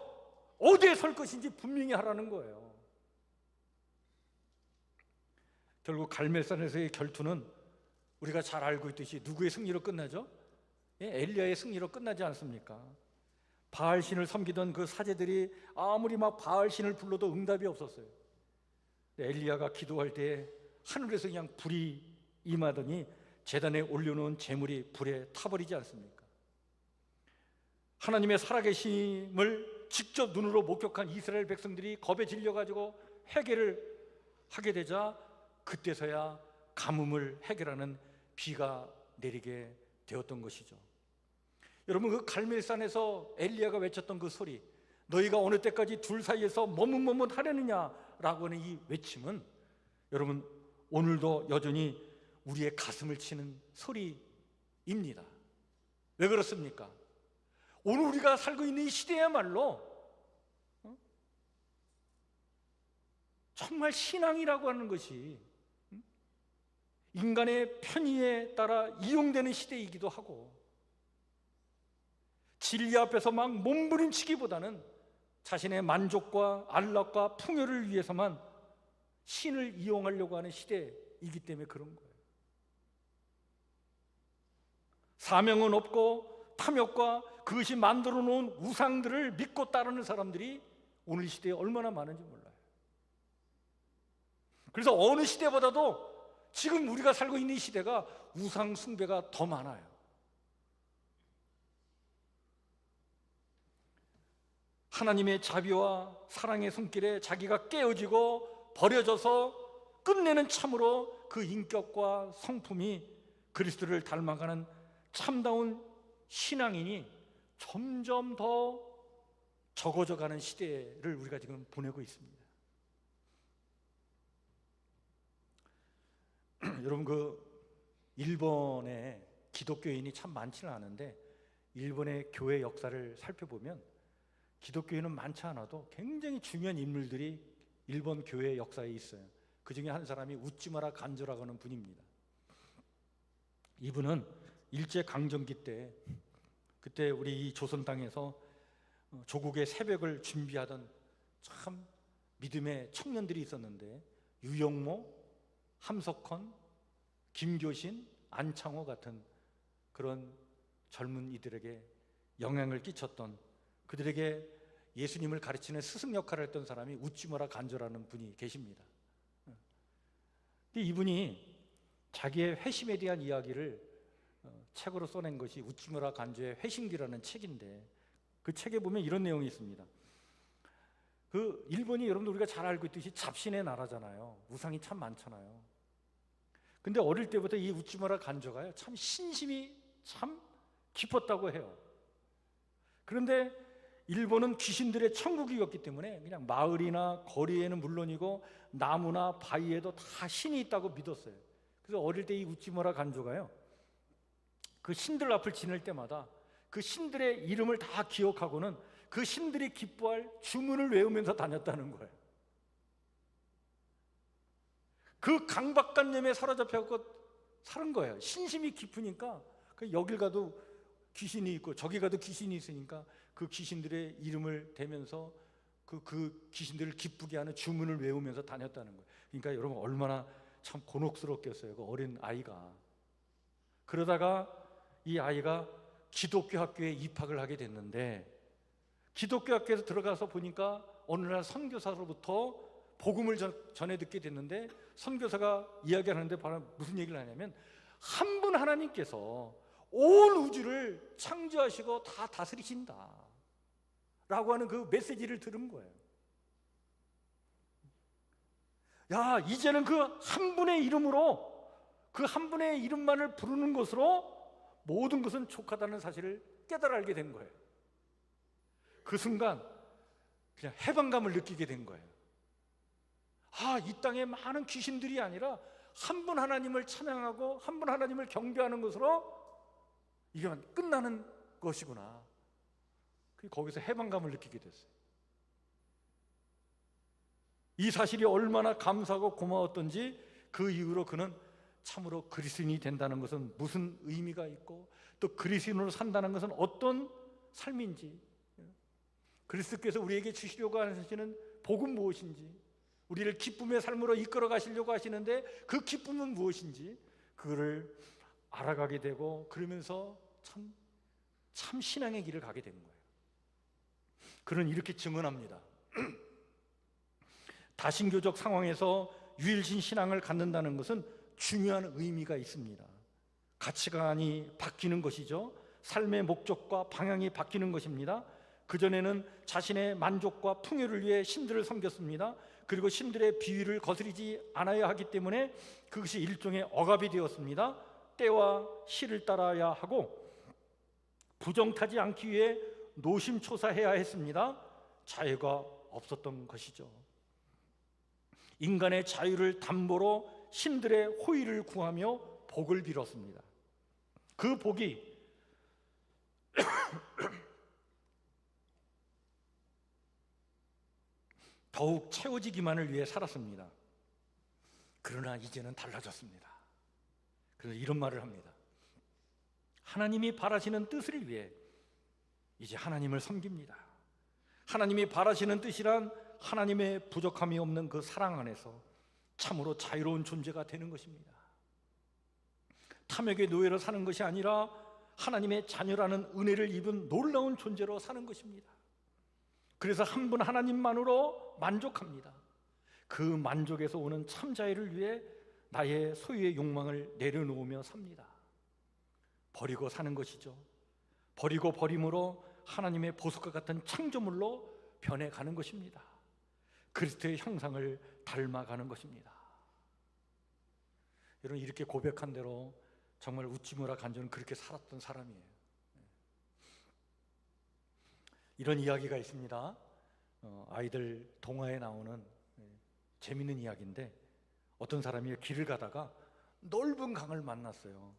어디에 설 것인지 분명히 하라는 거예요. 결국 갈멜산에서의 결투는 우리가 잘 알고 있듯이 누구의 승리로 끝나죠? 예, 엘리야의 승리로 끝나지 않습니까? 바알신을 섬기던 그 사제들이 아무리 막 바알신을 불러도 응답이 없었어요. 엘리야가 기도할 때 하늘에서 그냥 불이 임하더니 제단에 올려놓은 제물이 불에 타버리지 않습니까? 하나님의 살아계심을 직접 눈으로 목격한 이스라엘 백성들이 겁에 질려가지고 회개를 하게 되자 그때서야 가뭄을 해결하는 비가 내리게 되었던 것이죠. 여러분, 그 갈멜산에서 엘리야가 외쳤던 그 소리, 너희가 어느 때까지 둘 사이에서 머뭇머뭇하려느냐 라고 하는 이 외침은 여러분 오늘도 여전히 우리의 가슴을 치는 소리입니다. 왜 그렇습니까? 오늘 우리가 살고 있는 이 시대야말로 정말 신앙이라고 하는 것이 인간의 편의에 따라 이용되는 시대이기도 하고, 진리 앞에서 막 몸부림치기보다는 자신의 만족과 안락과 풍요를 위해서만 신을 이용하려고 하는 시대이기 때문에 그런 거예요. 사명은 없고 탐욕과 그것이 만들어 놓은 우상들을 믿고 따르는 사람들이 오늘 시대에 얼마나 많은지 몰라요. 그래서 어느 시대보다도 지금 우리가 살고 있는 이 시대가 우상 숭배가 더 많아요. 하나님의 자비와 사랑의 손길에 자기가 깨어지고 버려져서 끝내는 참으로 그 인격과 성품이 그리스도를 닮아가는 참다운 신앙인이 점점 더 적어져가는 시대를 우리가 지금 보내고 있습니다. 여러분, 일본에 기독교인이 참 많지는 않은데 일본의 교회 역사를 살펴보면 기독교인은 많지 않아도 굉장히 중요한 인물들이 일본 교회 역사에 있어요. 그 중에 한 사람이 우찌무라 간조라고 하는 분입니다. 이분은 일제강점기 때, 그때 우리 이 조선 땅에서 조국의 새벽을 준비하던 참 믿음의 청년들이 있었는데, 유영모, 함석헌, 김교신, 안창호 같은 그런 젊은 이들에게 영향을 끼쳤던, 그들에게 예수님을 가르치는 스승 역할을 했던 사람이 우찌무라 간조라는 분이 계십니다. 근데 이분이 자기의 회심에 대한 이야기를 책으로 써낸 것이 우찌무라 간조의 회심기라는 책인데, 그 책에 보면 이런 내용이 있습니다. 그 일본이 여러분들 우리가 잘 알고 있듯이 잡신의 나라잖아요. 우상이 참 많잖아요. 근데 어릴 때부터 이 우찌무라 간조가요, 참 신심이 참 깊었다고 해요. 그런데 일본은 귀신들의 천국이었기 때문에 그냥 마을이나 거리에는 물론이고 나무나 바위에도 다 신이 있다고 믿었어요. 그래서 어릴 때 이 우찌무라 간조가요, 그 신들 앞을 지낼 때마다 그 신들의 이름을 다 기억하고는 그 신들이 기뻐할 주문을 외우면서 다녔다는 거예요. 그 강박관념에 사로잡혀서 사는 거예요. 신심이 깊으니까 여길 가도 귀신이 있고 저기 가도 귀신이 있으니까 그 귀신들의 이름을 대면서 그 귀신들을 기쁘게 하는 주문을 외우면서 다녔다는 거예요. 그러니까 여러분 얼마나 참 곤혹스럽겠어요, 그 어린 아이가. 그러다가 이 아이가 기독교 학교에 입학을 하게 됐는데, 기독교 학교에서 들어가서 보니까 어느 날 선교사로부터 복음을 전해 듣게 됐는데, 선교사가 이야기하는데 바로 무슨 얘기를 하냐면, 한 분 하나님께서 온 우주를 창조하시고 다 다스리신다 라고 하는 그 메시지를 들은 거예요. 야, 이제는 그 한 분의 이름으로, 그 한 분의 이름만을 부르는 것으로 모든 것은 족하다는 사실을 깨달아 알게 된 거예요. 그 순간 그냥 해방감을 느끼게 된 거예요. 아, 이 땅에 많은 귀신들이 아니라 한 분 하나님을 찬양하고 한 분 하나님을 경배하는 것으로 이게 끝나는 것이구나. 거기서 해방감을 느끼게 됐어요. 이 사실이 얼마나 감사하고 고마웠던지 그 이후로 그는 참으로 그리스도인이 된다는 것은 무슨 의미가 있고, 또 그리스도인으로 산다는 것은 어떤 삶인지, 그리스도께서 우리에게 주시려고 하시는 복은 무엇인지, 우리를 기쁨의 삶으로 이끌어 가시려고 하시는데 그 기쁨은 무엇인지 그거를 알아가게 되고, 그러면서 참 신앙의 길을 가게 된 거예요. 그는 이렇게 증언합니다. 다신교적 상황에서 유일신 신앙을 갖는다는 것은 중요한 의미가 있습니다. 가치관이 바뀌는 것이죠. 삶의 목적과 방향이 바뀌는 것입니다. 그전에는 자신의 만족과 풍요를 위해 신들을 섬겼습니다. 그리고 신들의 비위를 거스리지 않아야 하기 때문에 그것이 일종의 억압이 되었습니다. 때와 시를 따라야 하고 부정타지 않기 위해 노심초사해야 했습니다. 자유가 없었던 것이죠. 인간의 자유를 담보로 신들의 호의를 구하며 복을 빌었습니다. 그 복이 더욱 채워지기만을 위해 살았습니다. 그러나 이제는 달라졌습니다. 그래서 이런 말을 합니다. 하나님이 바라시는 뜻을 위해 이제 하나님을 섬깁니다. 하나님이 바라시는 뜻이란 하나님의 부족함이 없는 그 사랑 안에서 참으로 자유로운 존재가 되는 것입니다. 탐욕의 노예로 사는 것이 아니라 하나님의 자녀라는 은혜를 입은 놀라운 존재로 사는 것입니다. 그래서 한 분 하나님만으로 만족합니다. 그 만족에서 오는 참 자유를 위해 나의 소유의 욕망을 내려놓으며 삽니다. 버리고 사는 것이죠. 버리고 버림으로 하나님의 보석과 같은 창조물로 변해가는 것입니다. 그리스도의 형상을 닮아가는 것입니다. 여러분, 이렇게 고백한 대로 정말 우찌무라 간조는 그렇게 살았던 사람이에요. 이런 이야기가 있습니다. 아이들 동화에 나오는 재밌는 이야기인데, 어떤 사람이 길을 가다가 넓은 강을 만났어요.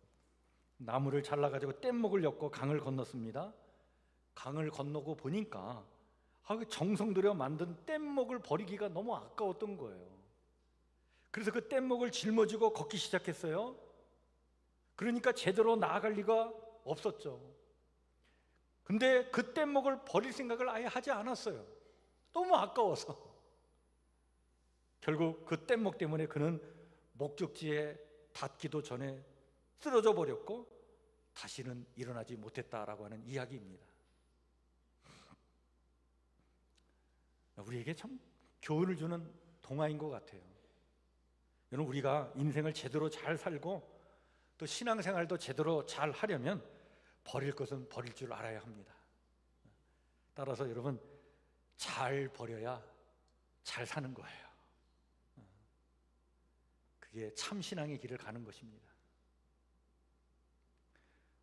나무를 잘라가지고 뗏목을 엮고 강을 건넜습니다. 강을 건너고 보니까 정성 들여 만든 뗏목을 버리기가 너무 아까웠던 거예요. 그래서 그 뗏목을 짊어지고 걷기 시작했어요. 그러니까 제대로 나아갈 리가 없었죠. 근데 그 뗏목을 버릴 생각을 아예 하지 않았어요. 너무 아까워서. 결국 그 뗏목 때문에 그는 목적지에 닿기도 전에 쓰러져 버렸고 다시는 일어나지 못했다라고 하는 이야기입니다. 우리에게 참 교훈을 주는 동화인 것 같아요. 여러분, 우리가 인생을 제대로 잘 살고 또 신앙생활도 제대로 잘 하려면 버릴 것은 버릴 줄 알아야 합니다. 따라서 여러분, 잘 버려야 잘 사는 거예요. 그게 참 신앙의 길을 가는 것입니다.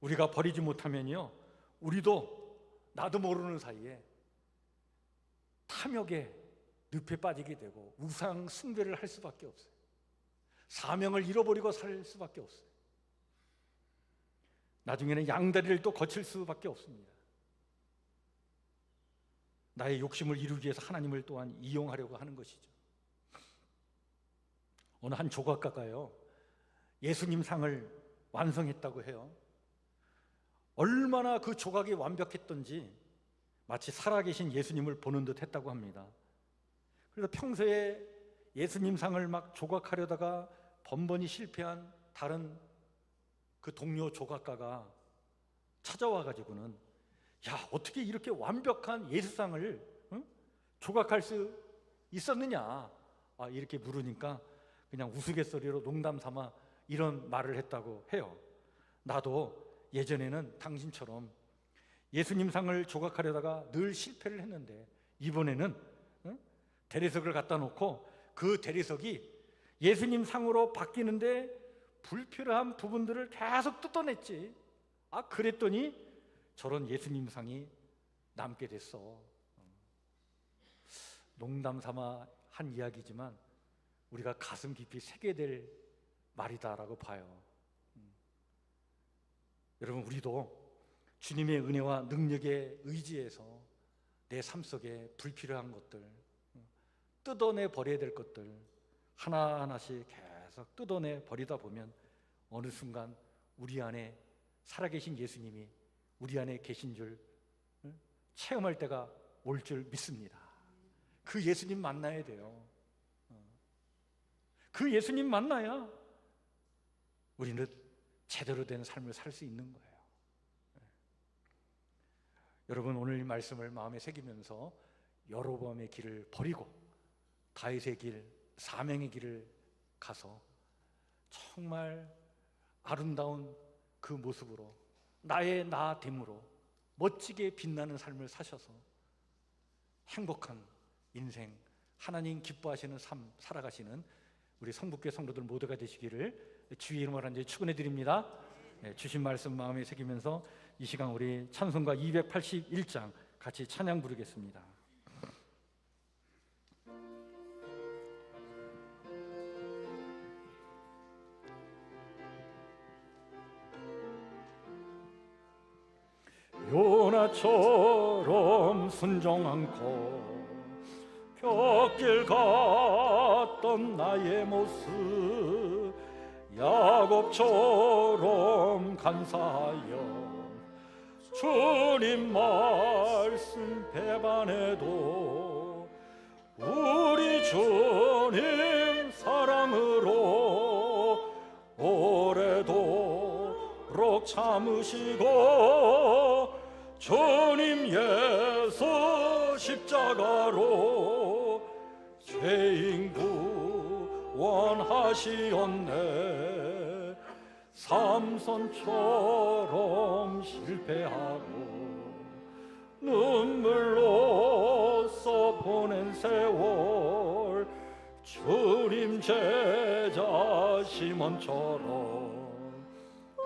우리가 버리지 못하면요, 우리도 나도 모르는 사이에 탐욕의 늪에 빠지게 되고 우상 숭배를 할 수밖에 없어요. 사명을 잃어버리고 살 수밖에 없어요. 나중에는 양다리를 또 거칠 수밖에 없습니다. 나의 욕심을 이루기 위해서 하나님을 또한 이용하려고 하는 것이죠. 어느 한 조각가가요, 예수님 상을 완성했다고 해요. 얼마나 그 조각이 완벽했던지 마치 살아계신 예수님을 보는 듯 했다고 합니다. 그래서 평소에 예수님 상을 막 조각하려다가 번번이 실패한 다른 그 동료 조각가가 찾아와 가지고는, 야, 어떻게 이렇게 완벽한 예수상을 조각할 수 있었느냐, 이렇게 물으니까 그냥 우스갯소리로 농담 삼아 이런 말을 했다고 해요. 나도 예전에는 당신처럼 예수님 상을 조각하려다가 늘 실패를 했는데 이번에는 대리석을 갖다 놓고 그 대리석이 예수님 상으로 바뀌는데 불필요한 부분들을 계속 뜯어냈지. 그랬더니 저런 예수님 상이 남게 됐어. 농담 삼아 한 이야기지만 우리가 가슴 깊이 새겨야 될 말이다라고 봐요. 여러분, 우리도 주님의 은혜와 능력에 의지해서 내 삶 속에 불필요한 것들, 뜯어내 버려야 될 것들 하나하나씩 계속 뜯어내 버리다 보면 어느 순간 우리 안에 살아계신 예수님이 우리 안에 계신 줄 체험할 때가 올 줄 믿습니다. 그 예수님 만나야 돼요. 그 예수님 만나야 우리는 제대로 된 삶을 살 수 있는 거예요. 여러분, 오늘 이 말씀을 마음에 새기면서 여로보암의 길을 버리고 다윗의 길, 사명의 길을 가서 정말 아름다운 그 모습으로 나의 나됨으로 멋지게 빛나는 삶을 사셔서 행복한 인생, 하나님 기뻐하시는 삶 살아가시는 우리 성북교회 성도들 모두가 되시기를 주의 이름으로 간절히 축원해 드립니다. 주신 말씀 마음에 새기면서 이 시간 우리 찬송가 281장 같이 찬양 부르겠습니다. 요나처럼 순종 않고 벽길 갔던 나의 모습 야곱처럼 간사하여 주님 말씀 배반해도 우리 주님 사랑으로 오래도록 참으시고 주님 예수 십자가로 죄인 구원하시었네. 삼손처럼 실패하고 눈물로써 보낸 세월 주님 제자 시몬처럼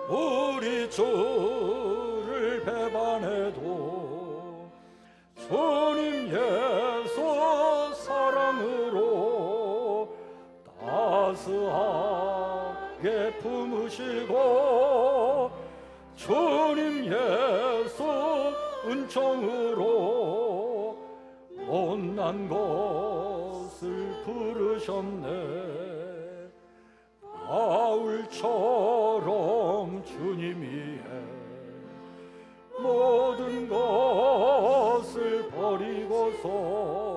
우리 주를 배반해도 주님 예수 사랑으로 따스하게 품으시고 주님 예수 은총으로 못난 것을 부르셨네. 바울처럼 주님 위에 모든 것을 버리고서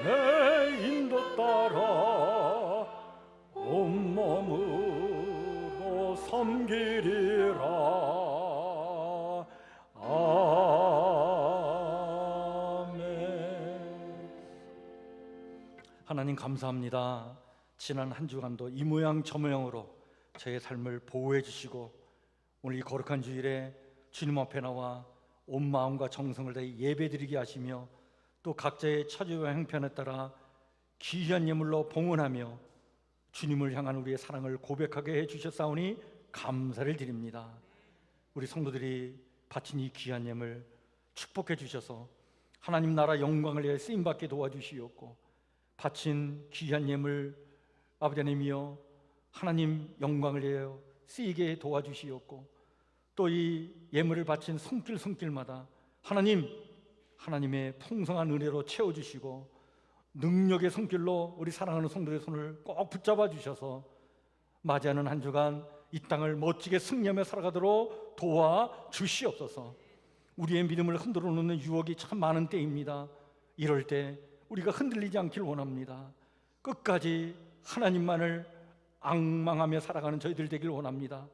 내 인도 따라 온몸으로 섬기리라. 아멘. 하나님 감사합니다. 지난 한 주간도 이 모양 저 모양으로 저의 삶을 보호해 주시고 오늘 이 거룩한 주일에 주님 앞에 나와 온 마음과 정성을 다해 예배드리게 하시며 또 각자의 처지와 형편에 따라 귀한 예물로 봉헌하며 주님을 향한 우리의 사랑을 고백하게 해주셨사오니 감사를 드립니다. 우리 성도들이 바친 이 귀한 예물 축복해 주셔서 하나님 나라 영광을 위해 쓰임받게 도와주시옵고 바친 귀한 예물 아버지 하나님이여 하나님 영광을 위해 쓰이게 도와주시옵고 또 이 예물을 바친 손길마다 하나님의 풍성한 은혜로 채워주시고 능력의 손길로 우리 사랑하는 성도의 손을 꼭 붙잡아 주셔서 맞이하는 한 주간 이 땅을 멋지게 승리하며 살아가도록 도와주시옵소서. 우리의 믿음을 흔들어 놓는 유혹이 참 많은 때입니다. 이럴 때 우리가 흔들리지 않길 원합니다. 끝까지 하나님만을 앙망하며 살아가는 저희들 되길 원합니다.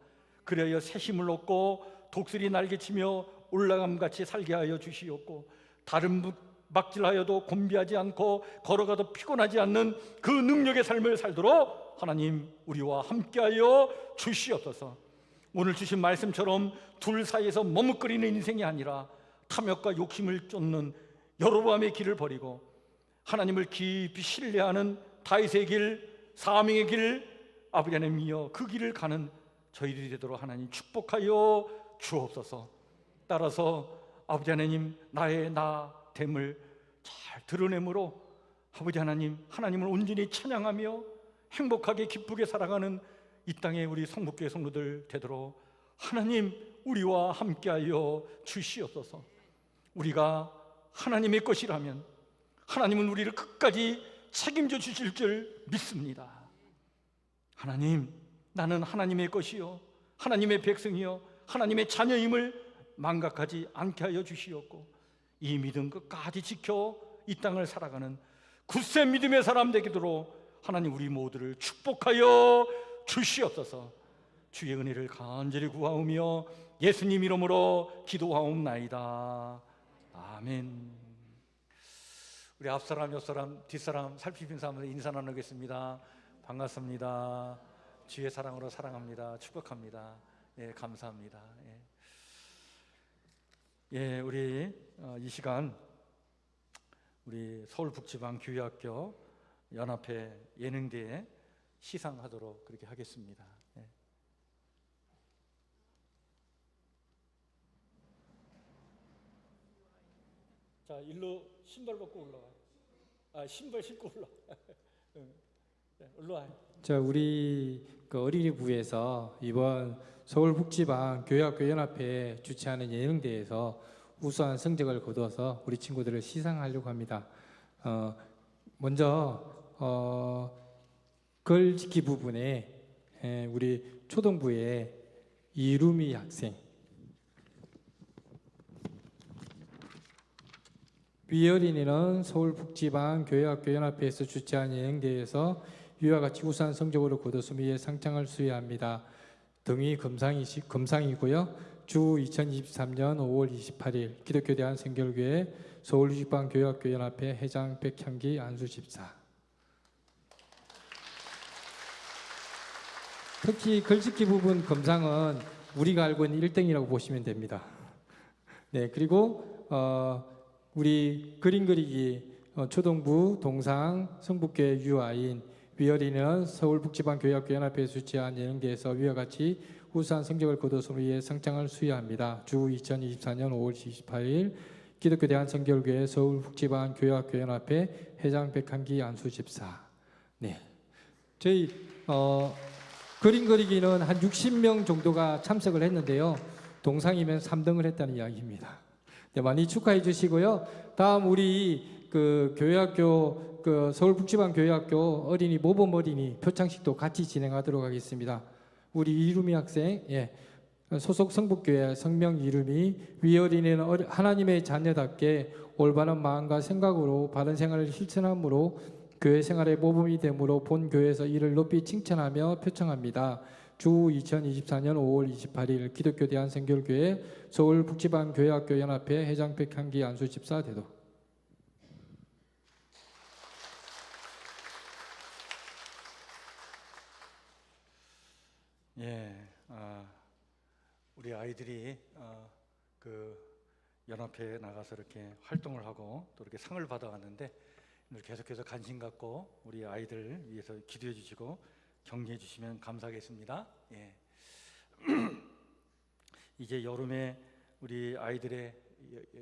그래야 새 힘을 얻고 독수리 날개치며 올라감같이 살게 하여 주시옵고 다른 막질하여도 곤비하지 않고 걸어가도 피곤하지 않는 그 능력의 삶을 살도록 하나님 우리와 함께하여 주시옵소서. 오늘 주신 말씀처럼 둘 사이에서 머뭇거리는 인생이 아니라 탐욕과 욕심을 쫓는 여로보암의 길을 버리고 하나님을 깊이 신뢰하는 다윗의 길, 사명의 길, 아버지 하나님이여 그 길을 가는 저희들이 되도록 하나님 축복하여 주옵소서. 따라서 아버지 하나님 나의 나됨을 잘 드러내므로 아버지 하나님을 온전히 찬양하며 행복하게 기쁘게 살아가는 이 땅의 우리 성북교회 성도들 되도록 하나님 우리와 함께하여 주시옵소서. 우리가 하나님의 것이라면 하나님은 우리를 끝까지 책임져 주실 줄 믿습니다. 하나님 나는 하나님의 것이요 하나님의 백성이요 하나님의 자녀임을 망각하지 않게 하여 주시옵고 이 믿음 끝까지 지켜 이 땅을 살아가는 굳세 믿음의 사람 되도록 하나님 우리 모두를 축복하여 주시옵소서. 주의 은혜를 간절히 구하오며 예수님 이름으로 기도하옵나이다. 아멘. 우리 앞사람, 옆사람, 뒷사람, 살피는 사람들 인사 나누겠습니다. 반갑습니다. 주의 사랑으로 사랑합니다. 축복합니다. 예, 감사합니다. 예, 우리 이 시간 우리 서울 북지방 교회학교 연합회 예능대에 시상하도록 그렇게 하겠습니다. 네. 자, 일로 신발 벗고 올라와. 신발 신고 올라와. 네, 올라와. 자, 우리 그 어린이부에서 이번 서울북지방 교회학교 연합회 주최하는 예능대회에서 우수한 성적을 거두어서 우리 친구들을 시상하려고 합니다. 먼저 글짓기 부분에 우리 초등부의 이루미 학생, 위어린이는 서울북지방 교회학교 연합회에서 주최한 예능대회에서 위와 같이 우수한 성적으로 거뒀으며 이에 상장을 수여합니다. 등위 금상이고요. 주 2023년 5월 28일 기독교 대한성결교회 서울북지방 교회학교 연합회 회장 백향기 안수 집사. 특히 글짓기 부분 금상은 우리가 알고 있는 1등이라고 보시면 됩니다. 네, 그리고 우리 그림 그리기 초등부 동상 성북교회 유아인 위어린이는 서울북지방 교회학교 연합회에서 주최한 예능대회에서 위와 같이 우수한 성적을 거뒀으므로 이에 상장을 수여합니다. 주 2024년 5월 28일 기독교 대한성결교회 서울북지방 교회학교 연합회 회장 백한기 안수 집사. 네, 저희 그림 그리기는 한 60명 정도가 참석을 했는데요. 동상이면 3등을 했다는 이야기입니다. 네, 많이 축하해 주시고요. 다음 우리 그 교회학교 그 서울북지방 교회학교 어린이 모범 어린이 표창식도 같이 진행하도록 하겠습니다. 우리 이루미 학생, 소속 성북교회 성명 이루미 위어린이는 하나님의 자녀답게 올바른 마음과 생각으로 바른 생활을 실천함으로 교회 생활의 모범이 되므로 본 교회에서 이를 높이 칭찬하며 표창합니다. 주 2024년 5월 28일 기독교 대한성결교회 서울북지방 교회학교 연합회 회장 백한기 안수 집사 대도. 예, 우리 아이들이 그 연합회에 나가서 이렇게 활동을 하고 또 이렇게 상을 받아왔는데 계속해서 관심 갖고 우리 아이들 위해서 기도해 주시고 격려해 주시면 감사하겠습니다. 예. 이제 여름에 우리 아이들의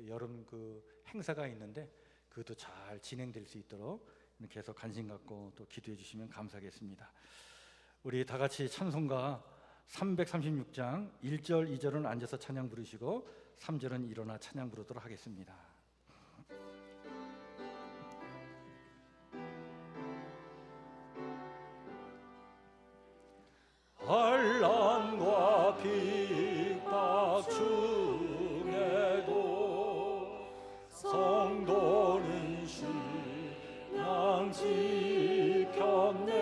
여름 그 행사가 있는데 그것도 잘 진행될 수 있도록 계속 관심 갖고 또 기도해 주시면 감사하겠습니다. 우리 다 같이 찬송가 336장 1절 2절은 앉아서 찬양 부르시고 3절은 일어나 찬양 부르도록 하겠습니다. 환난과 핍박 중에도 성도는 신앙 지켰네.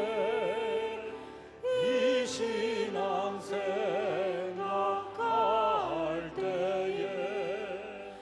이 신앙 생각할 때에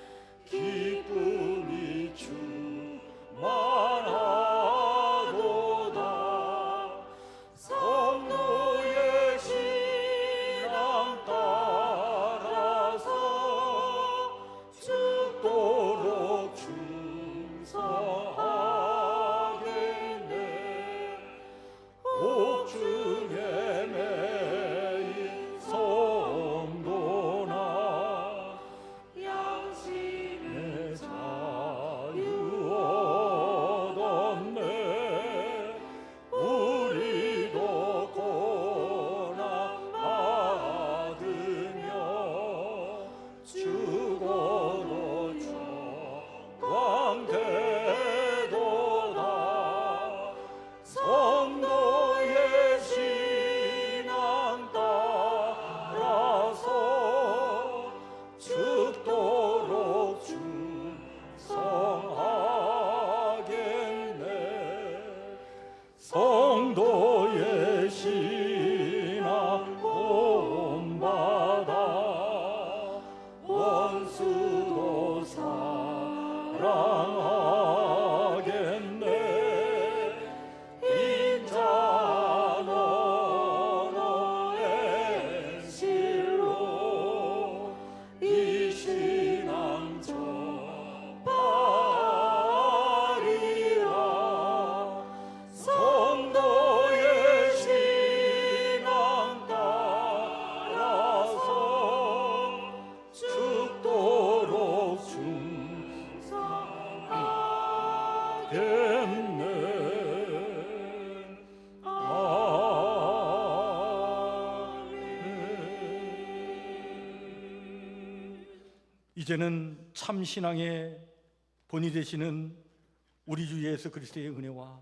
이제는 참 신앙의 본이 되시는 우리 주 예수 그리스도의 은혜와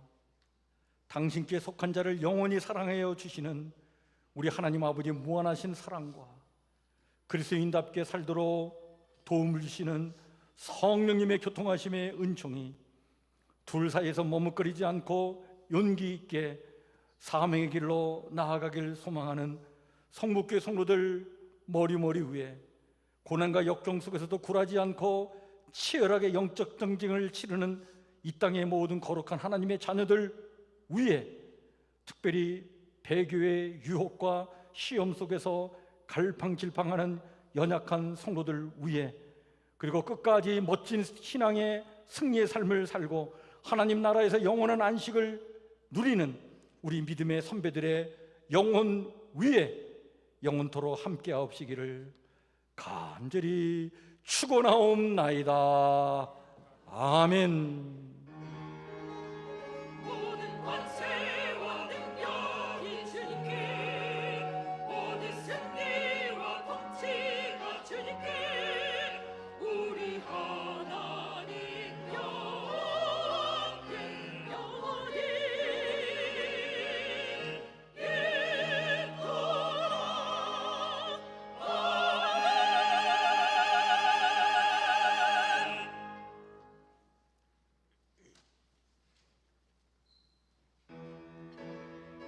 당신께 속한 자를 영원히 사랑하여 주시는 우리 하나님 아버지의 무한하신 사랑과 그리스도인답게 살도록 도움을 주시는 성령님의 교통하심의 은총이 둘 사이에서 머뭇거리지 않고 용기 있게 사명의 길로 나아가길 소망하는 성북교회 성도들 머리 위에 고난과 역경 속에서도 굴하지 않고 치열하게 영적 경쟁을 치르는 이 땅의 모든 거룩한 하나님의 자녀들 위에, 특별히 배교의 유혹과 시험 속에서 갈팡질팡하는 연약한 성도들 위에, 그리고 끝까지 멋진 신앙의 승리의 삶을 살고 하나님 나라에서 영원한 안식을 누리는 우리 믿음의 선배들의 영혼 위에 영원토록 함께하옵시기를 간절히 축원하옵나이다. 아멘.